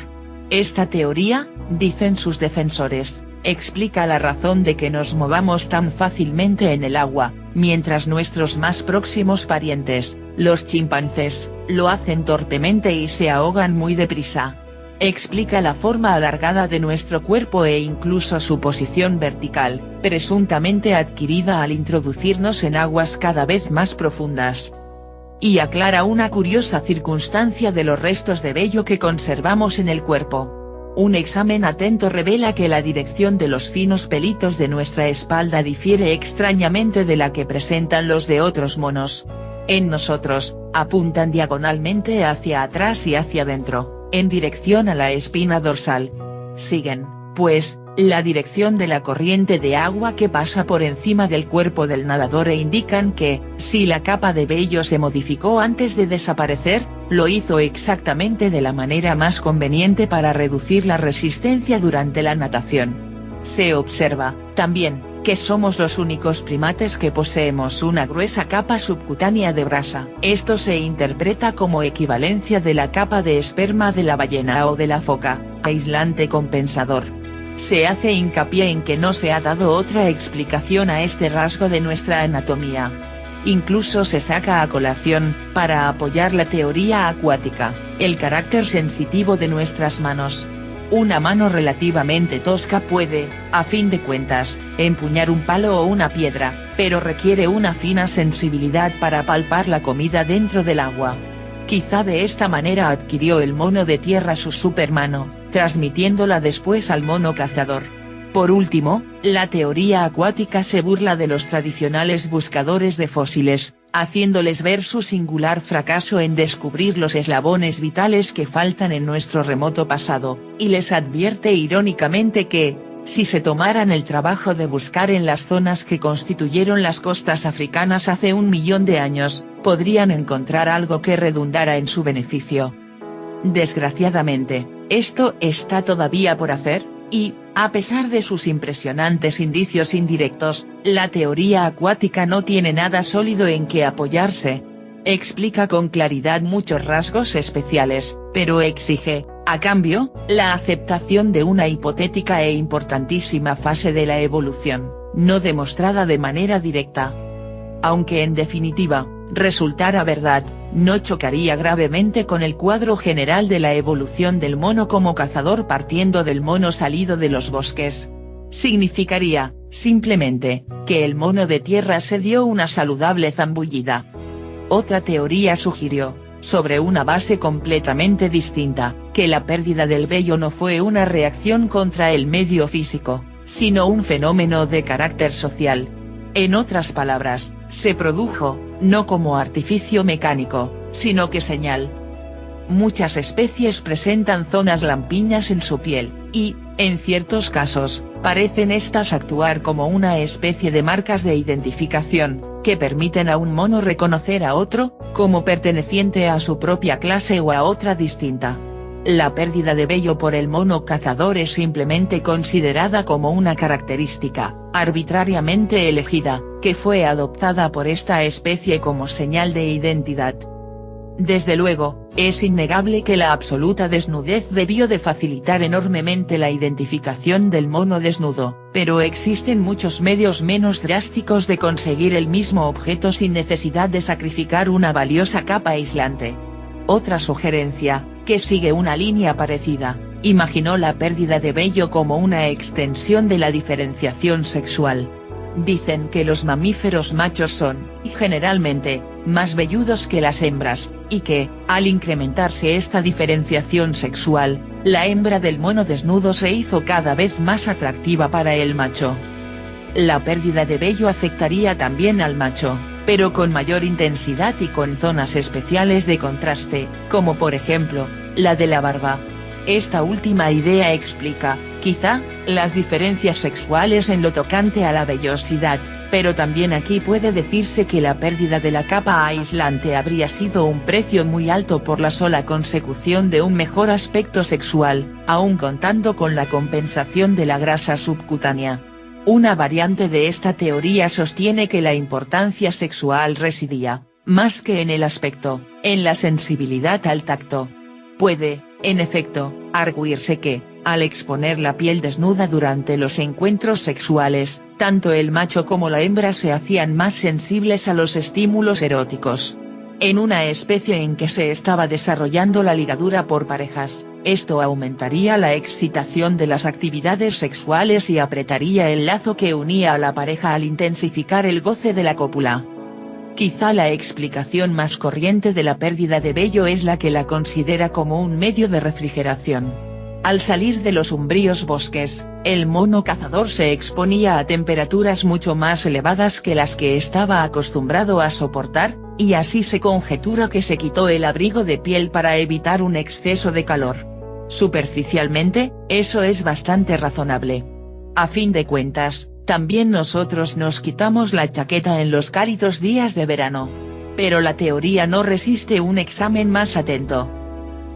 Esta teoría, dicen sus defensores, explica la razón de que nos movamos tan fácilmente en el agua, mientras nuestros más próximos parientes, los chimpancés, lo hacen torpemente y se ahogan muy deprisa. Explica la forma alargada de nuestro cuerpo e incluso su posición vertical, presuntamente adquirida al introducirnos en aguas cada vez más profundas. Y aclara una curiosa circunstancia de los restos de vello que conservamos en el cuerpo. Un examen atento revela que la dirección de los finos pelitos de nuestra espalda difiere extrañamente de la que presentan los de otros monos. En nosotros, apuntan diagonalmente hacia atrás y hacia adentro, en dirección a la espina dorsal. Siguen, pues, la dirección de la corriente de agua que pasa por encima del cuerpo del nadador e indican que, si la capa de vello se modificó antes de desaparecer, Lo hizo exactamente de la manera más conveniente para reducir la resistencia durante la natación. Se observa, también, que somos los únicos primates que poseemos una gruesa capa subcutánea de grasa. Esto se interpreta como equivalencia de la capa de esperma de la ballena o de la foca, aislante compensador. Se hace hincapié en que no se ha dado otra explicación a este rasgo de nuestra anatomía. Incluso se saca a colación, para apoyar la teoría acuática, el carácter sensitivo de nuestras manos. Una mano relativamente tosca puede, a fin de cuentas, empuñar un palo o una piedra, pero requiere una fina sensibilidad para palpar la comida dentro del agua. Quizá de esta manera adquirió el mono de tierra su supermano, transmitiéndola después al mono cazador. Por último, la teoría acuática se burla de los tradicionales buscadores de fósiles, haciéndoles ver su singular fracaso en descubrir los eslabones vitales que faltan en nuestro remoto pasado, y les advierte irónicamente que, si se tomaran el trabajo de buscar en las zonas que constituyeron las costas africanas hace 1 millón de años, podrían encontrar algo que redundara en su beneficio. Desgraciadamente, esto está todavía por hacer, y, a pesar de sus impresionantes indicios indirectos, la teoría acuática no tiene nada sólido en que apoyarse. Explica con claridad muchos rasgos especiales, pero exige, a cambio, la aceptación de una hipotética e importantísima fase de la evolución, no demostrada de manera directa. Aunque en definitiva, resultara verdad, no chocaría gravemente con el cuadro general de la evolución del mono como cazador partiendo del mono salido de los bosques. Significaría, simplemente, que el mono de tierra se dio una saludable zambullida. Otra teoría sugirió, sobre una base completamente distinta, que la pérdida del vello no fue una reacción contra el medio físico, sino un fenómeno de carácter social. En otras palabras, se produjo, no como artificio mecánico, sino que señal. Muchas especies presentan zonas lampiñas en su piel, y, en ciertos casos, parecen estas actuar como una especie de marcas de identificación, que permiten a un mono reconocer a otro, como perteneciente a su propia clase o a otra distinta. La pérdida de vello por el mono cazador es simplemente considerada como una característica, arbitrariamente elegida, que fue adoptada por esta especie como señal de identidad. Desde luego, es innegable que la absoluta desnudez debió de facilitar enormemente la identificación del mono desnudo, pero existen muchos medios menos drásticos de conseguir el mismo objeto sin necesidad de sacrificar una valiosa capa aislante. Otra sugerencia, que sigue una línea parecida, imaginó la pérdida de vello como una extensión de la diferenciación sexual. Dicen que los mamíferos machos son, generalmente, más velludos que las hembras, y que, al incrementarse esta diferenciación sexual, la hembra del mono desnudo se hizo cada vez más atractiva para el macho. La pérdida de vello afectaría también al macho, pero con mayor intensidad y con zonas especiales de contraste, como por ejemplo, la de la barba. Esta última idea explica, quizá, las diferencias sexuales en lo tocante a la vellosidad, pero también aquí puede decirse que la pérdida de la capa aislante habría sido un precio muy alto por la sola consecución de un mejor aspecto sexual, aun contando con la compensación de la grasa subcutánea. Una variante de esta teoría sostiene que la importancia sexual residía, más que en el aspecto, en la sensibilidad al tacto. Puede, en efecto, arguirse que, al exponer la piel desnuda durante los encuentros sexuales, tanto el macho como la hembra se hacían más sensibles a los estímulos eróticos. En una especie en que se estaba desarrollando la ligadura por parejas, esto aumentaría la excitación de las actividades sexuales y apretaría el lazo que unía a la pareja al intensificar el goce de la cópula. Quizá la explicación más corriente de la pérdida de vello es la que la considera como un medio de refrigeración. Al salir de los umbríos bosques, el mono cazador se exponía a temperaturas mucho más elevadas que las que estaba acostumbrado a soportar, y así se conjetura que se quitó el abrigo de piel para evitar un exceso de calor. Superficialmente, eso es bastante razonable. A fin de cuentas, también nosotros nos quitamos la chaqueta en los cálidos días de verano. Pero la teoría no resiste un examen más atento.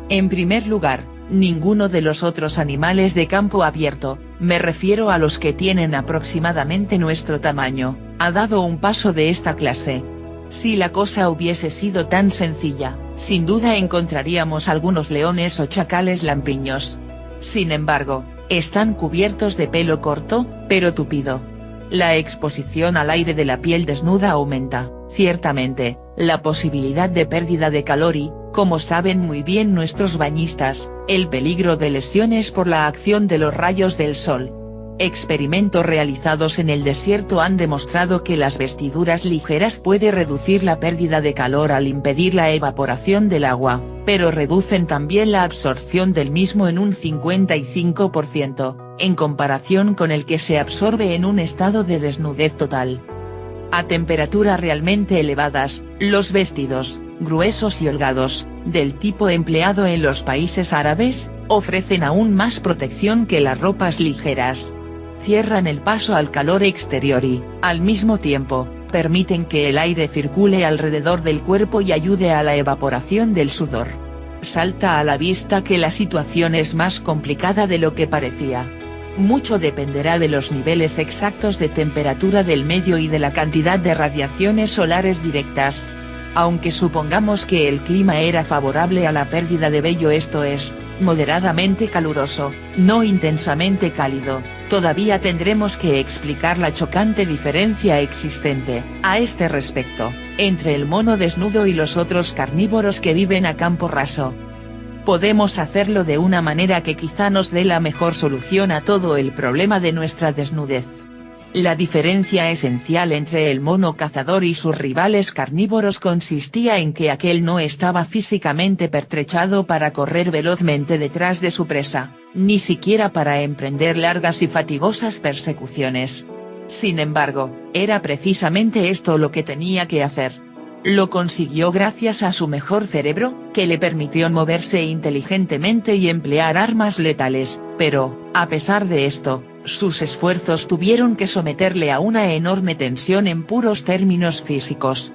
En primer lugar, ninguno de los otros animales de campo abierto, me refiero a los que tienen aproximadamente nuestro tamaño, ha dado un paso de esta clase. Si la cosa hubiese sido tan sencilla, sin duda encontraríamos algunos leones o chacales lampiños. Sin embargo, están cubiertos de pelo corto, pero tupido. La exposición al aire de la piel desnuda aumenta, ciertamente, la posibilidad de pérdida de calor y, como saben muy bien nuestros bañistas, el peligro de lesiones por la acción de los rayos del sol. Experimentos realizados en el desierto han demostrado que las vestiduras ligeras pueden reducir la pérdida de calor al impedir la evaporación del agua, pero reducen también la absorción del mismo en un 55%, en comparación con el que se absorbe en un estado de desnudez total. A temperaturas realmente elevadas, los vestidos, gruesos y holgados, del tipo empleado en los países árabes, ofrecen aún más protección que las ropas ligeras. Cierran el paso al calor exterior y, al mismo tiempo, permiten que el aire circule alrededor del cuerpo y ayude a la evaporación del sudor. Salta a la vista que la situación es más complicada de lo que parecía. Mucho dependerá de los niveles exactos de temperatura del medio y de la cantidad de radiaciones solares directas. Aunque supongamos que el clima era favorable a la pérdida de vello, esto es, moderadamente caluroso, no intensamente cálido, todavía tendremos que explicar la chocante diferencia existente, a este respecto, entre el mono desnudo y los otros carnívoros que viven a campo raso. Podemos hacerlo de una manera que quizá nos dé la mejor solución a todo el problema de nuestra desnudez. La diferencia esencial entre el mono cazador y sus rivales carnívoros consistía en que aquel no estaba físicamente pertrechado para correr velozmente detrás de su presa, ni siquiera para emprender largas y fatigosas persecuciones. Sin embargo, era precisamente esto lo que tenía que hacer. Lo consiguió gracias a su mejor cerebro, que le permitió moverse inteligentemente y emplear armas letales, pero, a pesar de esto, sus esfuerzos tuvieron que someterle a una enorme tensión en puros términos físicos.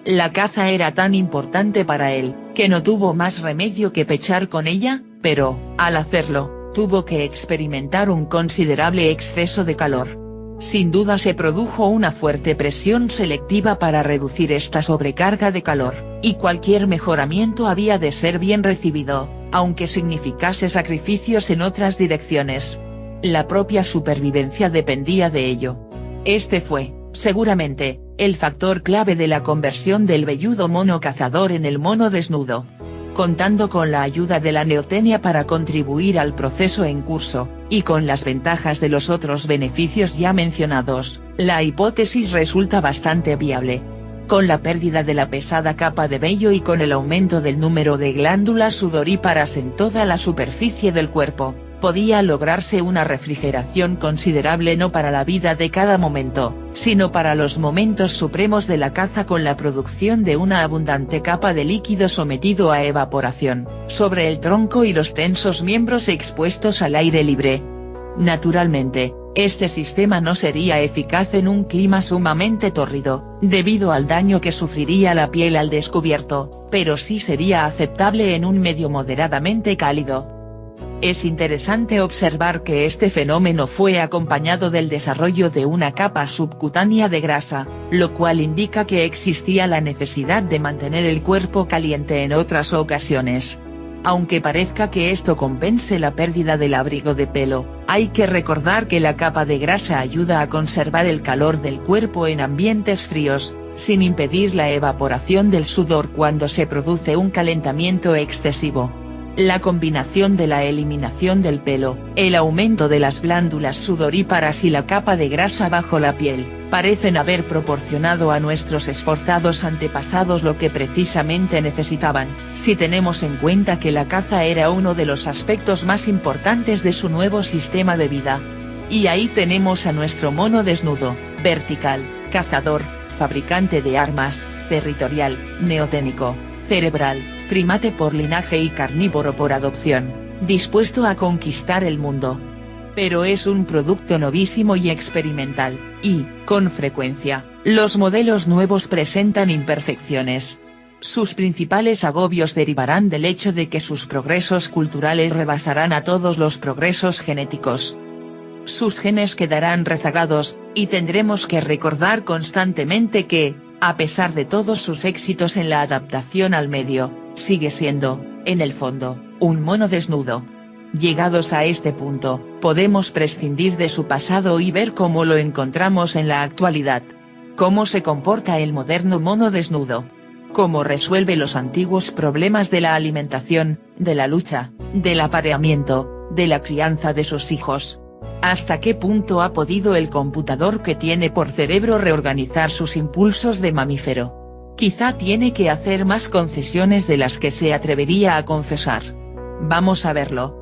La caza era tan importante para él, que no tuvo más remedio que pechar con ella, pero, al hacerlo, tuvo que experimentar un considerable exceso de calor. Sin duda se produjo una fuerte presión selectiva para reducir esta sobrecarga de calor, y cualquier mejoramiento había de ser bien recibido, aunque significase sacrificios en otras direcciones. La propia supervivencia dependía de ello. Este fue, seguramente, el factor clave de la conversión del velludo mono cazador en el mono desnudo. Contando con la ayuda de la neotenia para contribuir al proceso en curso, y con las ventajas de los otros beneficios ya mencionados, la hipótesis resulta bastante viable. Con la pérdida de la pesada capa de vello y con el aumento del número de glándulas sudoríparas en toda la superficie del cuerpo, podía lograrse una refrigeración considerable no para la vida de cada momento, sino para los momentos supremos de la caza con la producción de una abundante capa de líquido sometido a evaporación, sobre el tronco y los tensos miembros expuestos al aire libre. Naturalmente, este sistema no sería eficaz en un clima sumamente tórrido, debido al daño que sufriría la piel al descubierto, pero sí sería aceptable en un medio moderadamente cálido. Es interesante observar que este fenómeno fue acompañado del desarrollo de una capa subcutánea de grasa, lo cual indica que existía la necesidad de mantener el cuerpo caliente en otras ocasiones. Aunque parezca que esto compense la pérdida del abrigo de pelo, hay que recordar que la capa de grasa ayuda a conservar el calor del cuerpo en ambientes fríos, sin impedir la evaporación del sudor cuando se produce un calentamiento excesivo. La combinación de la eliminación del pelo, el aumento de las glándulas sudoríparas y la capa de grasa bajo la piel, parecen haber proporcionado a nuestros esforzados antepasados lo que precisamente necesitaban, si tenemos en cuenta que la caza era uno de los aspectos más importantes de su nuevo sistema de vida. Y ahí tenemos a nuestro mono desnudo, vertical, cazador, fabricante de armas, territorial, neoténico, cerebral, primate por linaje y carnívoro por adopción, dispuesto a conquistar el mundo. Pero es un producto novísimo y experimental, y, con frecuencia, Los modelos nuevos presentan imperfecciones. Sus principales agobios derivarán del hecho de que sus progresos culturales rebasarán a todos los progresos genéticos. Sus genes quedarán rezagados, y tendremos que recordar constantemente que, a pesar de todos sus éxitos en la adaptación al medio, sigue siendo, en el fondo, un mono desnudo. Llegados a este punto, podemos prescindir de su pasado y ver cómo lo encontramos en la actualidad. Cómo se comporta el moderno mono desnudo. Cómo resuelve los antiguos problemas de la alimentación, de la lucha, del apareamiento, de la crianza de sus hijos. ¿Hasta qué punto ha podido el computador que tiene por cerebro reorganizar sus impulsos de mamífero? Quizá tiene que hacer más concesiones de las que se atrevería a confesar. Vamos a verlo.